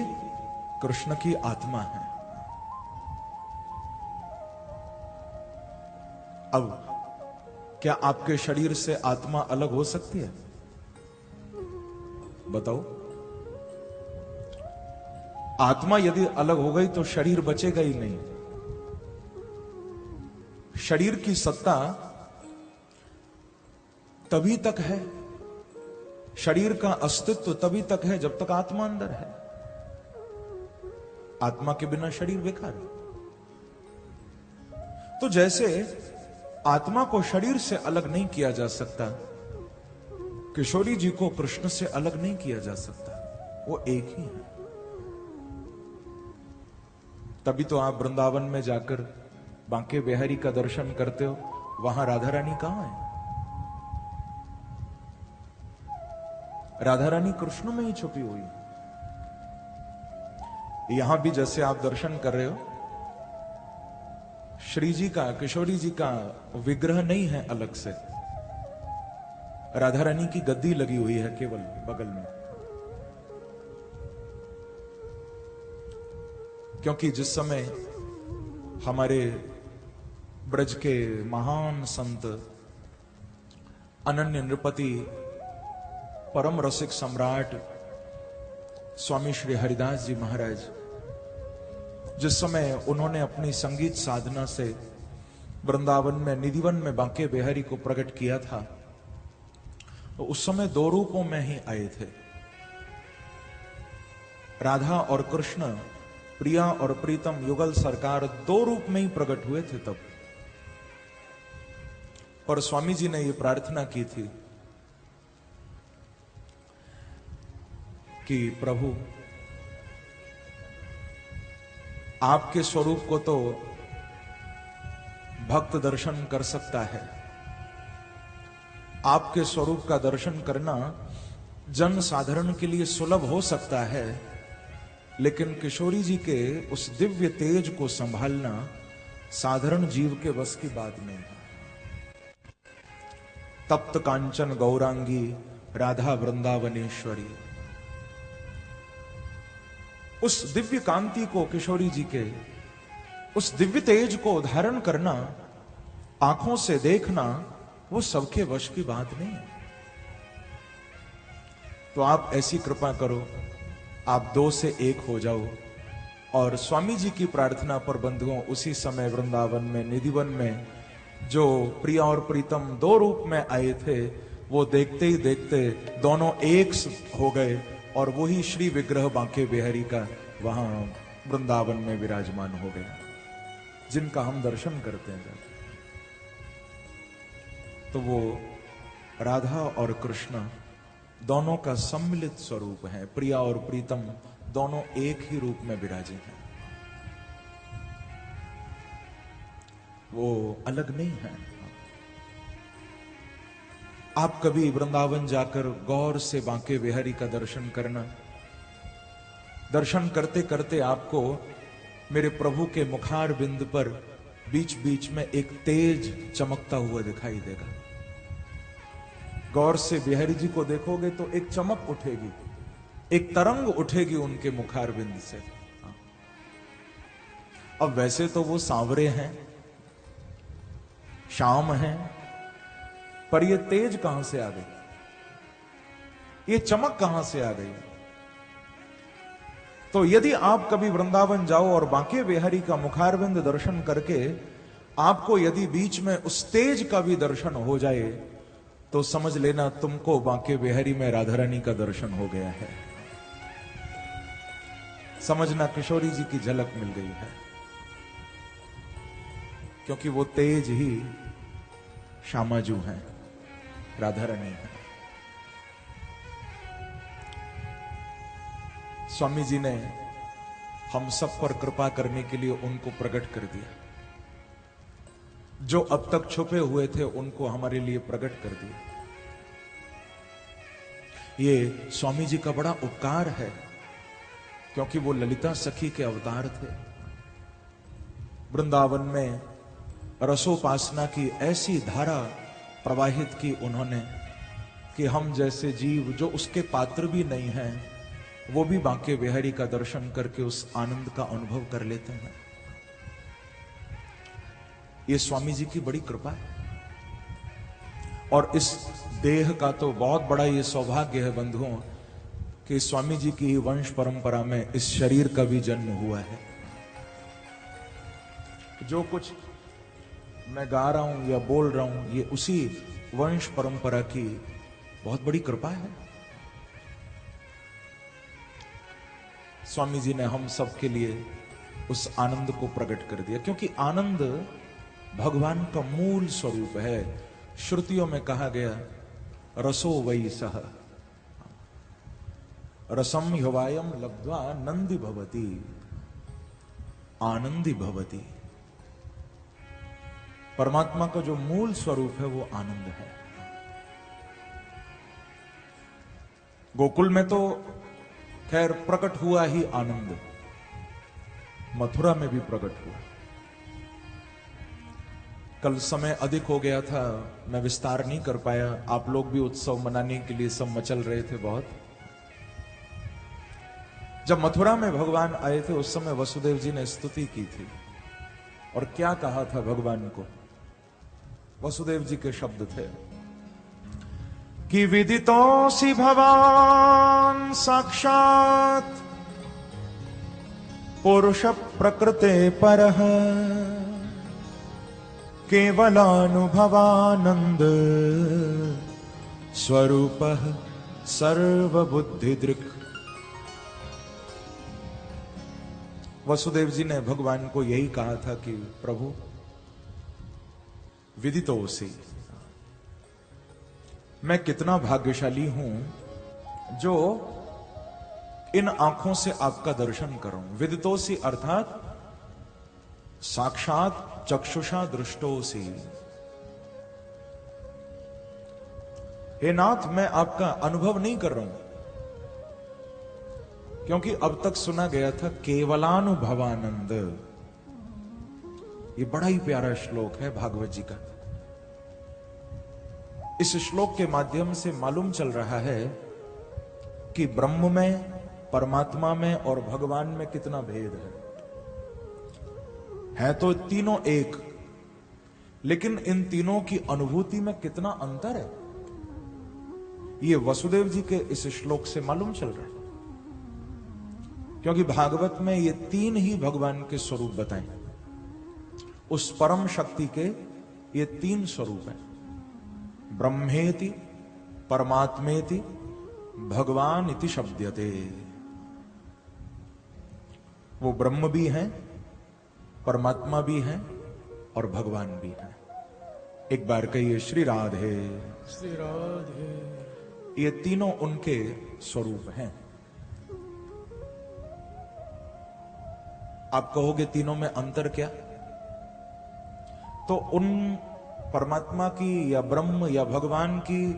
कृष्ण की आत्मा है। अब क्या आपके शरीर से आत्मा अलग हो सकती है? बताओ। आत्मा यदि अलग हो गई तो शरीर बचेगा ही नहीं। शरीर की सत्ता तभी तक है, शरीर का अस्तित्व तभी तक है जब तक आत्मा अंदर है। आत्मा के बिना शरीर बेकार है। तो जैसे आत्मा को शरीर से अलग नहीं किया जा सकता, किशोरी जी को कृष्ण से अलग नहीं किया जा सकता, वो एक ही है। तभी तो आप वृंदावन में जाकर बांके बिहारी का दर्शन करते हो, वहां राधा रानी कहां है? राधा रानी कृष्ण में ही छुपी हुई है। यहां भी जैसे आप दर्शन कर रहे हो, श्री जी का, किशोरी जी का विग्रह नहीं है अलग से, राधा रानी की गद्दी लगी हुई है केवल बगल में। क्योंकि जिस समय हमारे ब्रज के महान संत अनन्य नृपति परम रसिक सम्राट स्वामी श्री हरिदास जी महाराज, जिस समय उन्होंने अपनी संगीत साधना से वृंदावन में निधिवन में बांके बिहारी को प्रकट किया था, तो उस समय दो रूपों में ही आए थे। राधा और कृष्ण, प्रिया और प्रीतम युगल सरकार दो रूप में ही प्रकट हुए थे तब। और स्वामी जी ने यह प्रार्थना की थी कि प्रभु, आपके स्वरूप को तो भक्त दर्शन कर सकता है, आपके स्वरूप का दर्शन करना जन साधारण के लिए सुलभ हो सकता है, लेकिन किशोरी जी के उस दिव्य तेज को संभालना साधारण जीव के बस की बात नहीं है। तप्त कांचन गौरांगी राधा वृंदावनेश्वरी, उस दिव्य कांति को, किशोरी जी के उस दिव्य तेज को धारण करना, आंखों से देखना, वो सबके वश की बात नहीं है। तो आप ऐसी कृपा करो, आप दो से एक हो जाओ। और स्वामी जी की प्रार्थना पर बंधुओं, उसी समय वृंदावन में निधिवन में जो प्रिया और प्रीतम दो रूप में आए थे, वो देखते ही देखते दोनों एक हो गए और वही श्री विग्रह बांके बिहारी का वहां वृंदावन में विराजमान हो गया, जिनका हम दर्शन करते हैं। तो वो राधा और कृष्ण दोनों का सम्मिलित स्वरूप है। प्रिया और प्रीतम दोनों एक ही रूप में विराजे हैं, वो अलग नहीं है। आप कभी वृंदावन जाकर गौर से बांके बिहारी का दर्शन करना, दर्शन करते करते आपको मेरे प्रभु के मुखार बिंद पर बीच बीच में एक तेज चमकता हुआ दिखाई देगा। गौर से बिहारी जी को देखोगे तो एक चमक उठेगी, एक तरंग उठेगी उनके मुखारविंद से। अब वैसे तो वो सांवरे हैं, शाम हैं, पर ये तेज कहां से आ गई, ये चमक कहां से आ गई? तो यदि आप कभी वृंदावन जाओ और बांके बिहारी का मुखारविंद दर्शन करके आपको यदि बीच में उस तेज का भी दर्शन हो जाए तो समझ लेना तुमको बांके बिहारी में राधा रानी का दर्शन हो गया है। समझना किशोरी जी की झलक मिल गई है, क्योंकि वो तेज ही श्यामाजू हैं, राधा रानी है। स्वामी जी ने हम सब पर कृपा करने के लिए उनको प्रकट कर दिया, जो अब तक छुपे हुए थे उनको हमारे लिए प्रकट कर दिया। ये स्वामी जी का बड़ा उपकार है, क्योंकि वो ललिता सखी के अवतार थे। वृंदावन में रसोपासना की ऐसी धारा प्रवाहित की उन्होंने कि हम जैसे जीव जो उसके पात्र भी नहीं हैं, वो भी बांके बिहारी का दर्शन करके उस आनंद का अनुभव कर लेते हैं। ये स्वामी जी की बड़ी कृपा है। और इस देह का तो बहुत बड़ा ये सौभाग्य है बंधुओं कि स्वामी जी की वंश परंपरा में इस शरीर का भी जन्म हुआ है। जो कुछ मैं गा रहा हूं या बोल रहा हूं, ये उसी वंश परंपरा की बहुत बड़ी कृपा है। स्वामी जी ने हम सब के लिए उस आनंद को प्रकट कर दिया, क्योंकि आनंद भगवान का मूल स्वरूप है। श्रुतियों में कहा गया रसो वै सह रसम ह्यवायम लब्ध्वा नंदी भवति आनंदी भवति। परमात्मा का जो मूल स्वरूप है वो आनंद है। गोकुल में तो खैर प्रकट हुआ ही आनंद, मथुरा में भी प्रकट हुआ। कल समय अधिक हो गया था, मैं विस्तार नहीं कर पाया। आप लोग भी उत्सव मनाने के लिए सब मचल रहे थे बहुत। जब मथुरा में भगवान आए थे उस समय वसुदेव जी ने स्तुति की थी, और क्या कहा था भगवान को? वसुदेव जी के शब्द थे कि विदितोऽसि भवान साक्षात पुरुष प्रकृते परः केवलानुभवानंद स्वरूपः सर्वबुद्धिदृक्। वसुदेव जी ने भगवान को यही कहा था कि प्रभु विदितोऽसि, मैं कितना भाग्यशाली हूं जो इन आंखों से आपका दर्शन करूं। विदितोऽसि अर्थात साक्षात चक्षुषा दृष्टोऽसि। हे नाथ, मैं आपका अनुभव नहीं कर रहा हूं, क्योंकि अब तक सुना गया था केवलानुभवानंद। ये बड़ा ही प्यारा श्लोक है भागवत जी का। इस श्लोक के माध्यम से मालूम चल रहा है कि ब्रह्म में, परमात्मा में और भगवान में कितना भेद है तो तीनों एक, लेकिन इन तीनों की अनुभूति में कितना अंतर है, ये वसुदेव जी के इस श्लोक से मालूम चल रहा है। क्योंकि भागवत में ये तीन ही भगवान के स्वरूप बताए, उस परम शक्ति के ये तीन स्वरूप हैं, ब्रह्मेति, परमात्मेति, भगवान इति शब्दते। वो ब्रह्म भी हैं, परमात्मा भी हैं और भगवान भी हैं। एक बार कहिए श्री राधे। श्री राधे। ये तीनों उनके स्वरूप हैं। आप कहोगे तीनों में अंतर क्या? तो उन परमात्मा की या ब्रह्म या भगवान की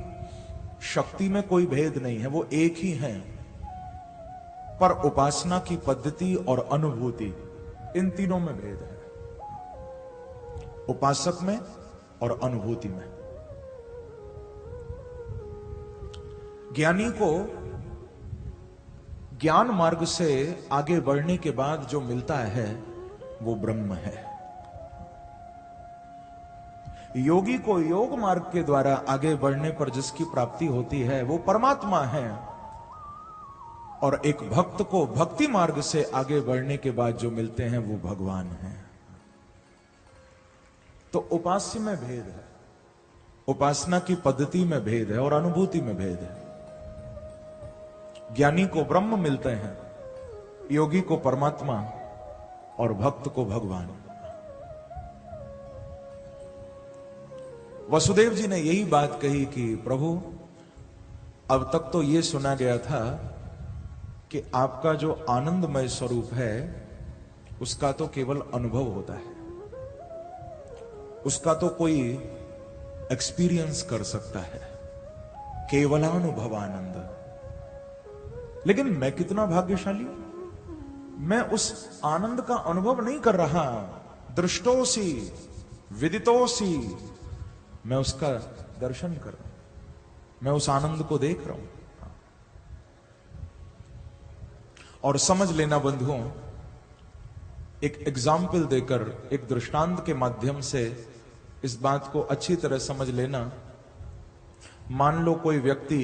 शक्ति में कोई भेद नहीं है, वो एक ही हैं, पर उपासना की पद्धति और अनुभूति, इन तीनों में भेद है। उपासक में और अनुभूति में। ज्ञानी को ज्ञान मार्ग से आगे बढ़ने के बाद जो मिलता है वो ब्रह्म है। योगी को योग मार्ग के द्वारा आगे बढ़ने पर जिसकी प्राप्ति होती है वो परमात्मा है, और एक भक्त को भक्ति मार्ग से आगे बढ़ने के बाद जो मिलते हैं वो भगवान हैं। तो उपास्य में भेद है, उपासना की पद्धति में भेद है और अनुभूति में भेद है। ज्ञानी को ब्रह्म मिलते हैं, योगी को परमात्मा और भक्त को भगवान। वसुदेव जी ने यही बात कही कि प्रभु, अब तक तो ये सुना गया था कि आपका जो आनंदमय स्वरूप है उसका तो केवल अनुभव होता है, उसका तो कोई एक्सपीरियंस कर सकता है, केवलानुभवानंद। लेकिन मैं कितना भाग्यशाली हूं, मैं उस आनंद का अनुभव नहीं कर रहा, दृष्टोसी विदितोसी, मैं उसका दर्शन कर रहा हूं, मैं उस आनंद को देख रहा हूं। और समझ लेना बंधुओं, एक एग्जाम्पल देकर, एक दृष्टांत के माध्यम से इस बात को अच्छी तरह समझ लेना। मान लो कोई व्यक्ति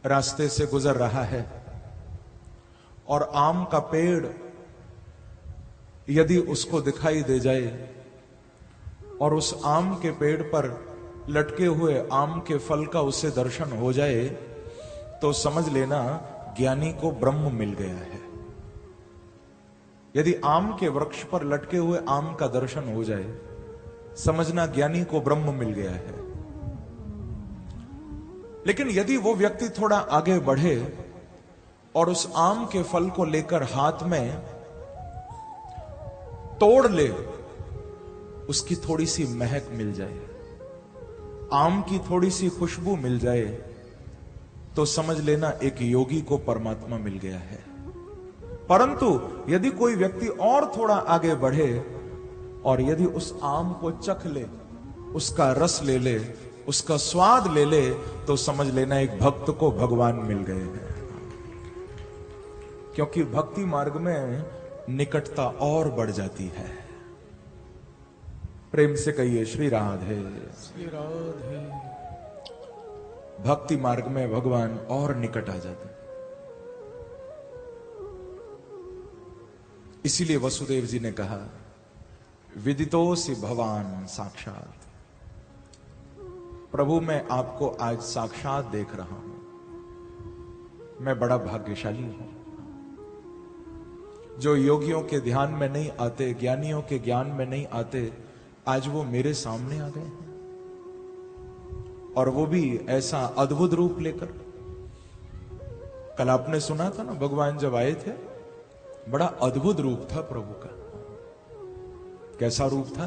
रास्ते से गुजर रहा है और आम का पेड़ यदि उसको दिखाई दे जाए और उस आम के पेड़ पर लटके हुए आम के फल का उसे दर्शन हो जाए, तो समझ लेना ज्ञानी को ब्रह्म मिल गया है। यदि आम के वृक्ष पर लटके हुए आम का दर्शन हो जाए, समझना ज्ञानी को ब्रह्म मिल गया है। लेकिन यदि वो व्यक्ति थोड़ा आगे बढ़े और उस आम के फल को लेकर हाथ में तोड़ ले, उसकी थोड़ी सी महक मिल जाए, आम की थोड़ी सी खुशबू मिल जाए, तो समझ लेना एक योगी को परमात्मा मिल गया है। परंतु यदि कोई व्यक्ति और थोड़ा आगे बढ़े और यदि उस आम को चख ले, उसका रस ले ले, उसका स्वाद ले ले, तो समझ लेना एक भक्त को भगवान मिल गए हैं। क्योंकि भक्ति मार्ग में निकटता और बढ़ जाती है। प्रेम से कहिए श्री राधे। श्री राधे। भक्ति मार्ग में भगवान और निकट आ जाते हैं। इसीलिए वसुदेव जी ने कहा, विदितोसि भवान साक्षात। प्रभु मैं आपको आज साक्षात देख रहा हूं, मैं बड़ा भाग्यशाली हूं। जो योगियों के ध्यान में नहीं आते, ज्ञानियों के ज्ञान में नहीं आते, आज वो मेरे सामने आ गए हैं, और वो भी ऐसा अद्भुत रूप लेकर। कल आपने सुना था ना, भगवान जब आए थे, बड़ा अद्भुत रूप था प्रभु का। कैसा रूप था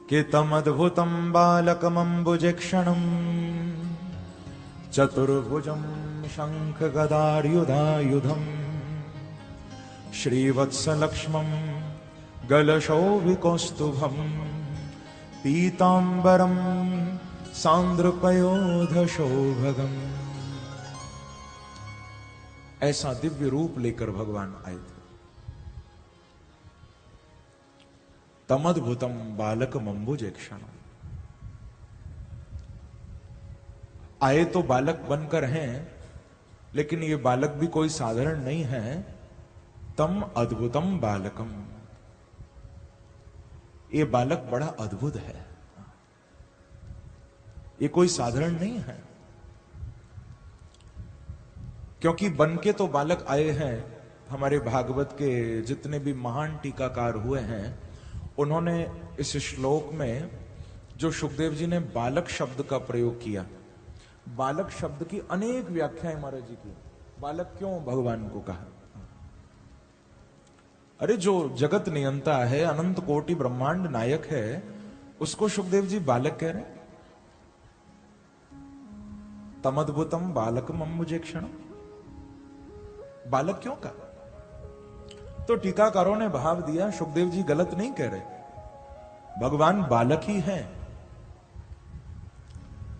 कि तम अद्भुतम बालकम अम्बुजक्षणम चतुर्भुजम शंख गदायुधायुधम श्रीवत्स लक्ष्मम गलशोभिकौस्तुभम पीतांबरम सांद्रपयोधशोभगम। ऐसा दिव्य रूप लेकर भगवान आए थे। तमद्भुतम बालकम अम्बुजक्षणम। आए तो बालक बनकर हैं, लेकिन ये बालक भी कोई साधारण नहीं है। तम अद्भुतम बालकम, ये बालक बड़ा अद्भुत है, ये कोई साधारण नहीं है। क्योंकि बन के तो बालक आए हैं। हमारे भागवत के जितने भी महान टीकाकार हुए हैं, उन्होंने इस श्लोक में जो सुखदेव जी ने बालक शब्द का प्रयोग किया, बालक शब्द की अनेक व्याख्याएं महाराज जी की। बालक क्यों भगवान को कहा? अरे जो जगत नियंता है, अनंत कोटि ब्रह्मांड नायक है, उसको सुखदेव जी बालक कह रहे हैं। तमद्भुतम बालकम अम्बुजक्षणम, बालक क्यों कहा? तो टीकाकारों ने भाव दिया, सुखदेव जी गलत नहीं कह रहे। भगवान बालक ही हैं।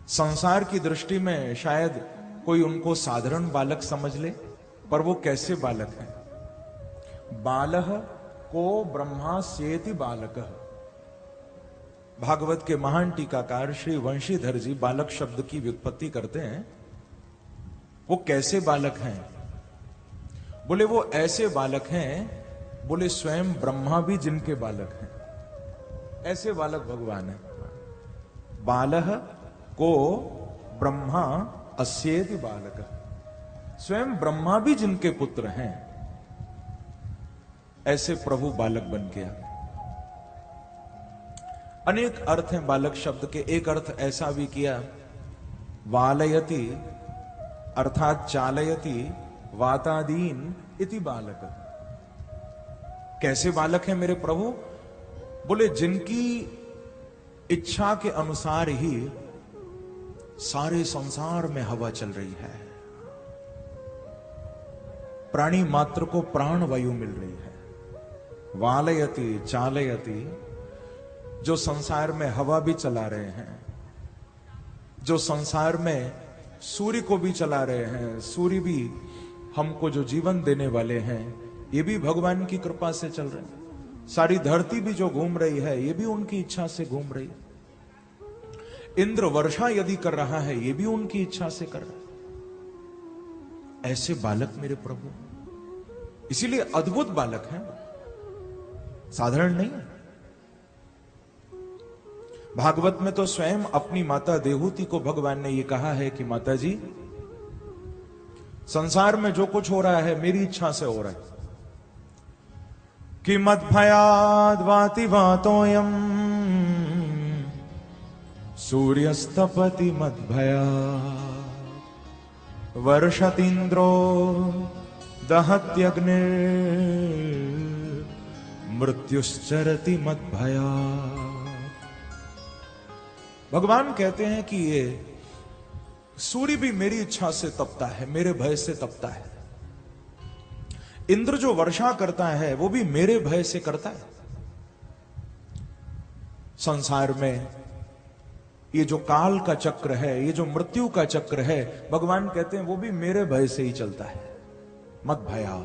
संसार की दृष्टि में शायद कोई उनको साधारण बालक समझ ले, पर वो कैसे बालक हैं? बालह को ब्रह्मा सेति बालकः। भागवत के महान टीकाकार श्री वंशीधर जी बालक शब्द की व्युत्पत्ति करते हैं। वो कैसे बालक हैं? बोले वो ऐसे बालक हैं, बोले स्वयं ब्रह्मा भी जिनके बालक हैं, ऐसे बालक भगवान है। बालह को ब्रह्मा अस्येति बालक, स्वयं ब्रह्मा भी जिनके पुत्र हैं, ऐसे प्रभु बालक बन गया। अनेक अर्थ हैं बालक शब्द के। एक अर्थ ऐसा भी किया, वालयति अर्थात चालयति वातादीन इति बालक। कैसे बालक है मेरे प्रभु? बोले जिनकी इच्छा के अनुसार ही सारे संसार में हवा चल रही है, प्राणी मात्र को प्राण वायु मिल रही है। वालयति चालयति, जो संसार में हवा भी चला रहे हैं, जो संसार में सूर्य को भी चला रहे हैं, सूर्य भी हमको जो जीवन देने वाले हैं, ये भी भगवान की कृपा से चल रहे हैं। सारी धरती भी जो घूम रही है, ये भी उनकी इच्छा से घूम रही है। इंद्र वर्षा यदि कर रहा है, ये भी उनकी इच्छा से कर रहा है। ऐसे बालक मेरे प्रभु, इसीलिए अद्भुत बालक हैं, साधारण नहीं है। भागवत में तो स्वयं अपनी माता देहूति को भगवान ने ये कहा है कि माता जी, संसार में जो कुछ हो रहा है मेरी इच्छा से हो रहा है। कि मद भयाद वाति वातोयम सूर्यस्तपति मद भया वर्षतीन्द्रो दहत्यग्नि मृत्युश्चरति मद भया। भगवान कहते हैं कि ये सूर्य भी मेरी इच्छा से तपता है, मेरे भय से तपता है। इंद्र जो वर्षा करता है वो भी मेरे भय से करता है। संसार में ये जो काल का चक्र है, ये जो मृत्यु का चक्र है, भगवान कहते हैं वो भी मेरे भय से ही चलता है। मत भया।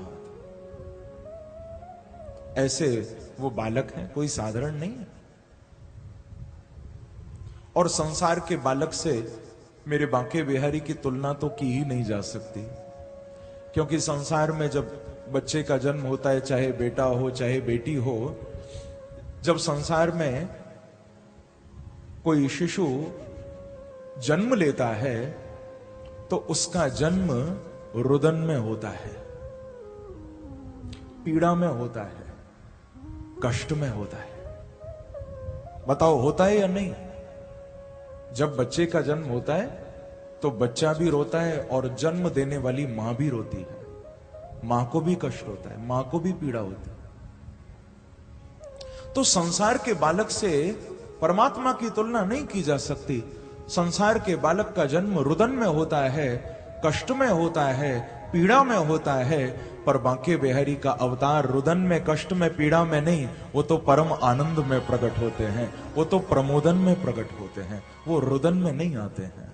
ऐसे वो बालक हैं, कोई साधारण नहीं है। और संसार के बालक से मेरे बांके बिहारी की तुलना तो की ही नहीं जा सकती, क्योंकि संसार में जब बच्चे का जन्म होता है, चाहे बेटा हो चाहे बेटी हो, जब संसार में कोई शिशु जन्म लेता है तो उसका जन्म रुदन में होता है, पीड़ा में होता है, कष्ट में होता है। बताओ होता है या नहीं? जब बच्चे का जन्म होता है तो बच्चा भी रोता है और जन्म देने वाली मां भी रोती है। मां को भी कष्ट होता है, मां को भी पीड़ा होती है। तो संसार के बालक से परमात्मा की तुलना नहीं की जा सकती। संसार के बालक का जन्म रुदन में होता है, कष्ट में होता है, पीड़ा में होता है, पर बांके बिहारी का अवतार रुदन में, कष्ट में, पीड़ा में नहीं, वो तो परम आनंद में प्रकट होते हैं, वो तो प्रमोदन में प्रकट होते हैं, वो रुदन में नहीं आते हैं।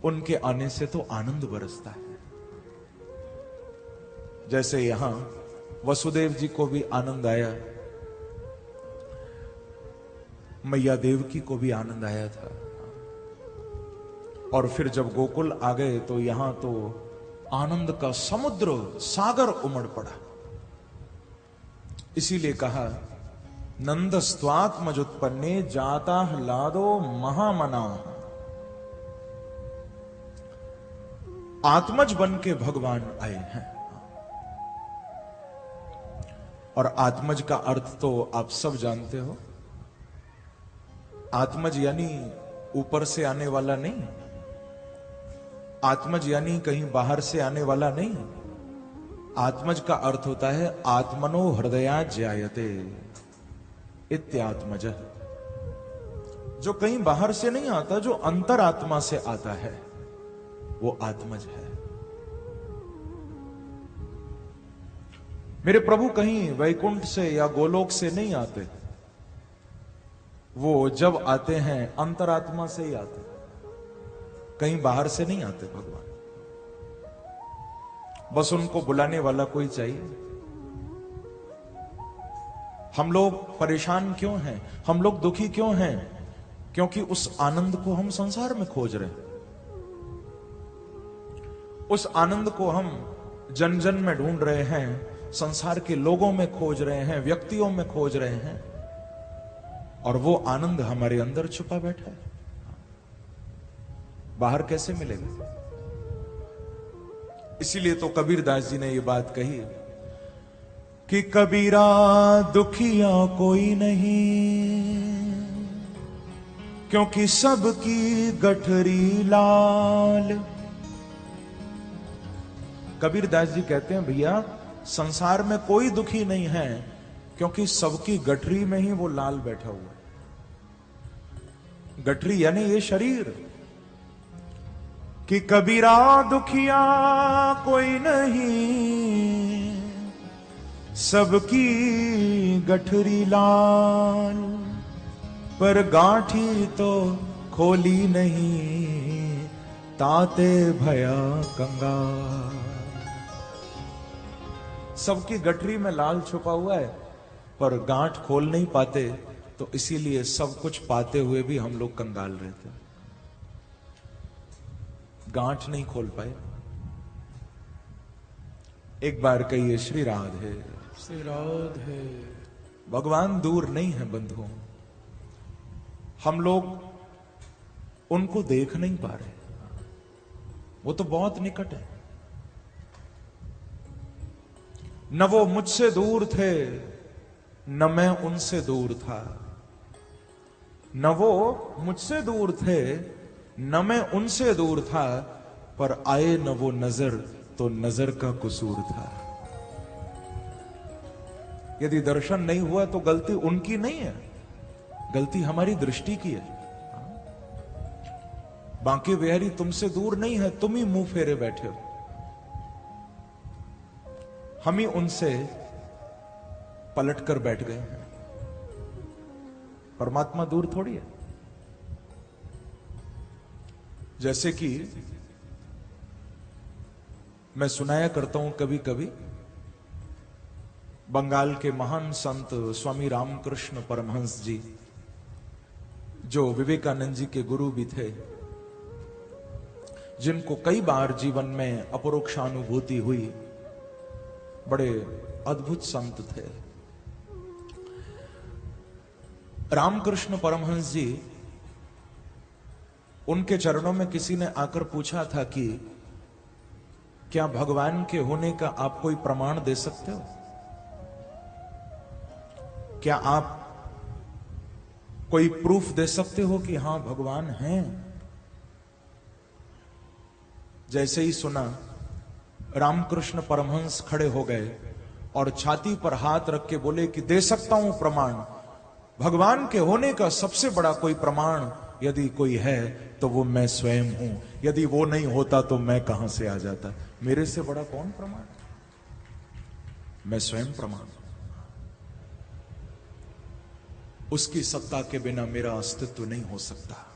उनके आने से तो आनंद बरसता है। जैसे यहां वसुदेव जी को भी आनंद आया, मैया देवकी को भी आनंद आया था, और फिर जब गोकुल आ गए तो यहां तो आनंद का समुद्र, सागर उमड़ पड़ा। इसीलिए कहा नंदस्त्वात्मजुत्पन्ने जाता ह्लादो महामना। आत्मज बन के भगवान आए हैं। और आत्मज का अर्थ तो आप सब जानते हो। आत्मज यानी ऊपर से आने वाला नहीं, आत्मज यानी कहीं बाहर से आने वाला नहीं। आत्मज का अर्थ होता है आत्मनो हृदया ज्यायते इत्यात्मज, जो कहीं बाहर से नहीं आता, जो अंतरात्मा से आता है, वो आत्मज है। मेरे प्रभु कहीं वैकुंठ से या गोलोक से नहीं आते, वो जब आते हैं अंतरात्मा से ही आते, कहीं बाहर से नहीं आते भगवान। बस उनको बुलाने वाला कोई चाहिए। हम लोग परेशान क्यों हैं, हम लोग दुखी क्यों हैं? क्योंकि उस आनंद को हम संसार में खोज रहे हैं। उस आनंद को हम जन जन में ढूंढ रहे हैं, संसार के लोगों में खोज रहे हैं, व्यक्तियों में खोज रहे हैं, और वो आनंद हमारे अंदर छुपा बैठा है। बाहर कैसे मिलेगा? इसीलिए तो कबीरदास जी ने ये बात कही कि कबीरा दुखिया कोई नहीं, क्योंकि सबकी गठरी लाल। कबीरदास जी कहते हैं भैया संसार में कोई दुखी नहीं है, क्योंकि सबकी गठरी में ही वो लाल बैठा हुआ है। गठरी यानी ये शरीर। कि कबीरा दुखिया कोई नहीं, सबकी गठरी लाल, पर गांठी तो खोली नहीं, ताते भया कंगाल। सबकी गठरी में लाल छुपा हुआ है, पर गांठ खोल नहीं पाते, तो इसीलिए सब कुछ पाते हुए भी हम लोग कंगाल रहते हैं, गांठ नहीं खोल पाए। एक बार कहिए श्री राधे। श्री राधे। भगवान दूर नहीं है बंधुओं, हम लोग उनको देख नहीं पा रहे, वो तो बहुत निकट है। न वो मुझसे दूर थे, न मैं उनसे दूर था। न वो मुझसे दूर थे, न मैं उनसे दूर था, पर आए न वो नजर तो नजर का कसूर था। यदि दर्शन नहीं हुआ तो गलती उनकी नहीं है, गलती हमारी दृष्टि की है। बांके बिहारी तुमसे दूर नहीं है, तुम ही मुंह फेरे बैठे हो। हम ही उनसे पलट कर बैठ गए हैं। परमात्मा दूर थोड़ी है। जैसे कि मैं सुनाया करता हूं कभी कभी, बंगाल के महान संत स्वामी रामकृष्ण परमहंस जी, जो विवेकानंद जी के गुरु भी थे, जिनको कई बार जीवन में अपरोक्षानुभूति हुई, बड़े अद्भुत संत थे। रामकृष्ण परमहंस जी, उनके चरणों में किसी ने आकर पूछा था कि क्या भगवान के होने का आप कोई प्रमाण दे सकते हो? क्या आप कोई प्रूफ दे सकते हो कि हां भगवान हैं? जैसे ही सुना, रामकृष्ण परमहंस खड़े हो गए और छाती पर हाथ रख के बोले कि दे सकता हूं प्रमाण। भगवान के होने का सबसे बड़ा कोई प्रमाण यदि कोई है तो वो मैं स्वयं हूं। यदि वो नहीं होता तो मैं कहां से आ जाता? मेरे से बड़ा कौन प्रमाण? मैं स्वयं प्रमाण। उसकी सत्ता के बिना मेरा अस्तित्व नहीं हो सकता।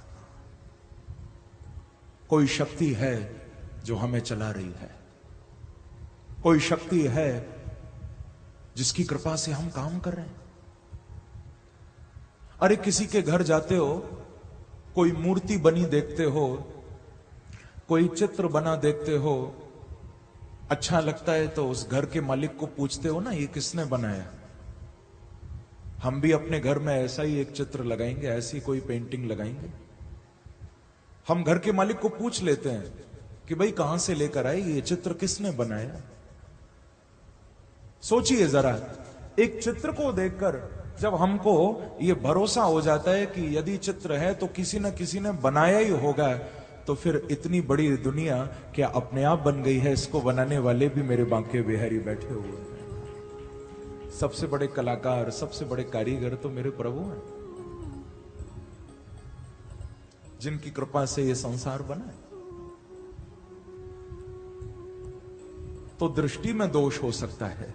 कोई शक्ति है जो हमें चला रही है, कोई शक्ति है जिसकी कृपा से हम काम कर रहे हैं। अरे किसी के घर जाते हो, कोई मूर्ति बनी देखते हो, कोई चित्र बना देखते हो, अच्छा लगता है तो उस घर के मालिक को पूछते हो ना, ये किसने बनाया? हम भी अपने घर में ऐसा ही एक चित्र लगाएंगे, ऐसी कोई पेंटिंग लगाएंगे। हम घर के मालिक को पूछ लेते हैं कि भाई कहां से लेकर आए, ये चित्र किसने बनाया? सोचिए जरा, एक चित्र को देखकर जब हमको ये भरोसा हो जाता है कि यदि चित्र है तो किसी न किसी ने बनाया ही होगा, तो फिर इतनी बड़ी दुनिया क्या अपने आप बन गई है? इसको बनाने वाले भी मेरे बांके बिहारी बैठे हुए हैं। सबसे बड़े कलाकार, सबसे बड़े कारीगर तो मेरे प्रभु हैं, जिनकी कृपा से ये संसार बना है। तो दृष्टि में दोष हो सकता है,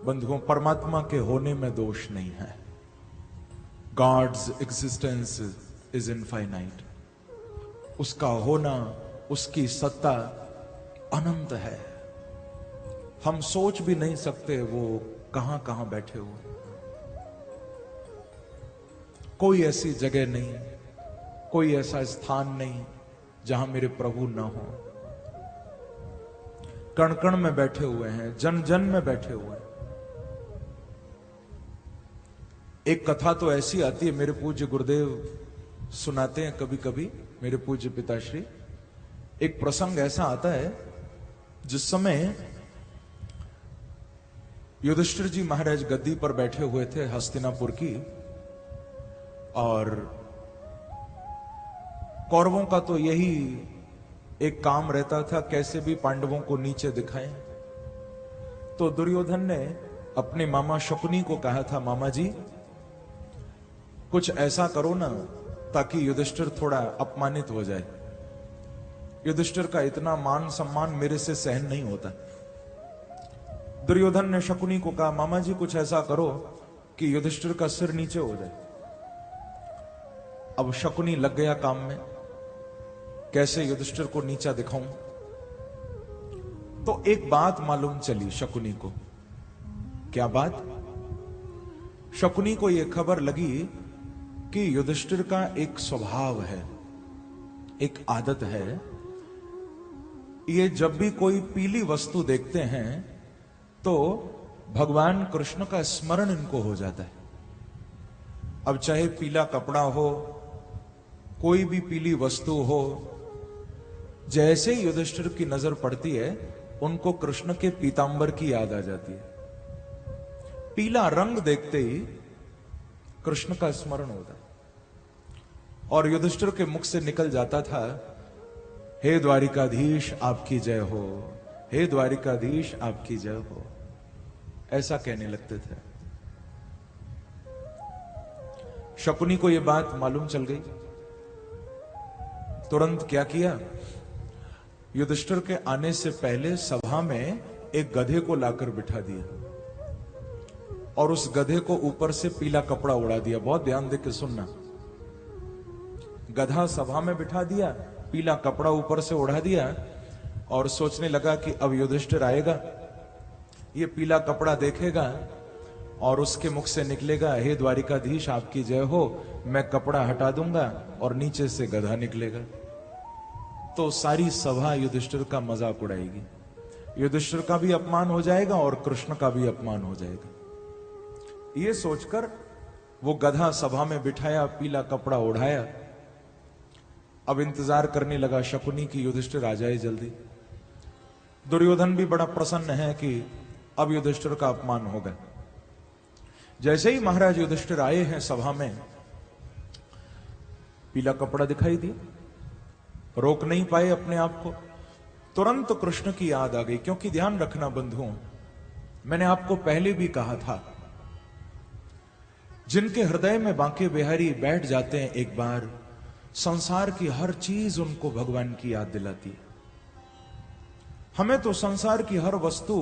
बंधुओं, परमात्मा के होने में दोष नहीं है। God's existence is infinite. उसका होना, उसकी सत्ता अनंत है। हम सोच भी नहीं सकते वो कहां कहां बैठे हुए। कोई ऐसी जगह नहीं, कोई ऐसा स्थान नहीं जहां मेरे प्रभु ना हो। कण कण में बैठे हुए हैं, जन जन में बैठे हुए हैं। एक कथा तो ऐसी आती है, मेरे पूज्य गुरुदेव सुनाते हैं कभी कभी, मेरे पूज्य पिताश्री। एक प्रसंग ऐसा आता है जिस समय युधिष्ठिर जी महाराज गद्दी पर बैठे हुए थे हस्तिनापुर की, और कौरवों का तो यही एक काम रहता था, कैसे भी पांडवों को नीचे दिखाएं। तो दुर्योधन ने अपने मामा शकुनी को कहा था, मामा जी कुछ ऐसा करो ना ताकि युधिष्ठिर थोड़ा अपमानित हो जाए। युधिष्ठिर का इतना मान सम्मान मेरे से सहन नहीं होता। दुर्योधन ने शकुनी को कहा, मामा जी कुछ ऐसा करो कि युधिष्ठिर का सिर नीचे हो जाए। अब शकुनी लग गया काम में, कैसे युधिष्ठिर को नीचा दिखाऊं। तो एक बात मालूम चली शकुनी को। क्या बात? शकुनी को यह खबर लगी कि युधिष्ठिर का एक स्वभाव है, एक आदत है, ये जब भी कोई पीली वस्तु देखते हैं तो भगवान कृष्ण का स्मरण इनको हो जाता है। अब चाहे पीला कपड़ा हो, कोई भी पीली वस्तु हो, जैसे ही युधिष्ठिर की नजर पड़ती है उनको कृष्ण के पीतांबर की याद आ जाती है। पीला रंग देखते ही कृष्ण का स्मरण होता है। और युधिष्ठिर के मुख से निकल जाता था, हे द्वारिकाधीश आपकी जय हो, हे द्वारिकाधीश आपकी जय हो, ऐसा कहने लगते थे। शकुनी को यह बात मालूम चल गई। तुरंत क्या किया, युधिष्ठिर के आने से पहले सभा में एक गधे को लाकर बिठा दिया और उस गधे को ऊपर से पीला कपड़ा उड़ा दिया। बहुत ध्यान देकर सुनना। गधा सभा में बिठा दिया, पीला कपड़ा ऊपर से उड़ा दिया और सोचने लगा कि अब युधिष्ठिर आएगा, ये पीला कपड़ा देखेगा और उसके मुख से निकलेगा, हे द्वारिकाधीश आपकी जय हो, मैं कपड़ा हटा दूंगा और नीचे से गधा निकलेगा। तो सारी सभा युधिष्ठिर का मजाक उड़ाएगी। युधिष्ठिर का भी अपमान हो जाएगा और कृष्ण का भी अपमान हो जाएगा। ये सोचकर वो गधा सभा में बिठाया, पीला कपड़ा उड़ाया। अब इंतजार करने लगा शकुनी की युधिष्ठिर आ जाए जल्दी। दुर्योधन भी बड़ा प्रसन्न है कि अब युधिष्ठिर का अपमान होगा। जैसे ही महाराज युधिष्ठिर आए हैं सभा में, पीला कपड़ा दिखाई दिया, रोक नहीं पाए अपने आप को। तुरंत कृष्ण की याद आ गई। क्योंकि ध्यान रखना बंधुओं, मैंने आपको पहले भी कहा था, जिनके हृदय में बांके बिहारी बैठ जाते हैं एक बार, संसार की हर चीज उनको भगवान की याद दिलाती है। हमें तो संसार की हर वस्तु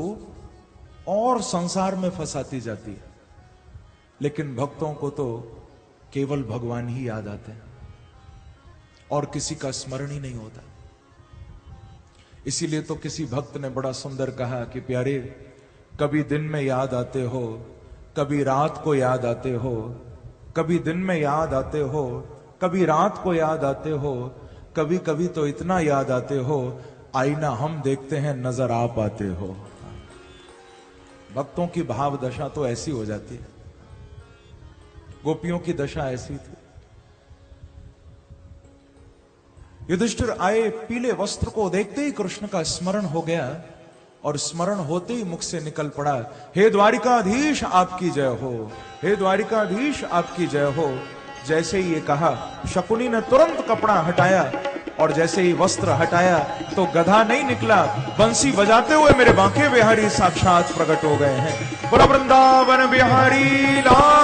और संसार में फंसाती जाती है, लेकिन भक्तों को तो केवल भगवान ही याद आते हैं और किसी का स्मरण ही नहीं होता। इसीलिए तो किसी भक्त ने बड़ा सुंदर कहा कि प्यारे, कभी दिन में याद आते हो, कभी रात को याद आते हो, कभी दिन में याद आते हो, कभी रात को याद आते हो, कभी कभी तो इतना याद आते हो, आईना हम देखते हैं नजर आप आते हो। भक्तों की भाव दशा तो ऐसी हो जाती है। गोपियों की दशा ऐसी थी। युधिष्ठिर आए, पीले वस्त्र को देखते ही कृष्ण का स्मरण हो गया और स्मरण होते ही मुख से निकल पड़ा, हे द्वारिकाधीश आपकी जय हो, हे द्वारिकाधीश आपकी जय हो। जैसे ही ये कहा, शकुनी ने तुरंत कपड़ा हटाया और जैसे ही वस्त्र हटाया तो गधा नहीं निकला, बंसी बजाते हुए मेरे बांके बिहारी साक्षात प्रकट हो गए हैं। बोलो वृंदावन बिहारी लाल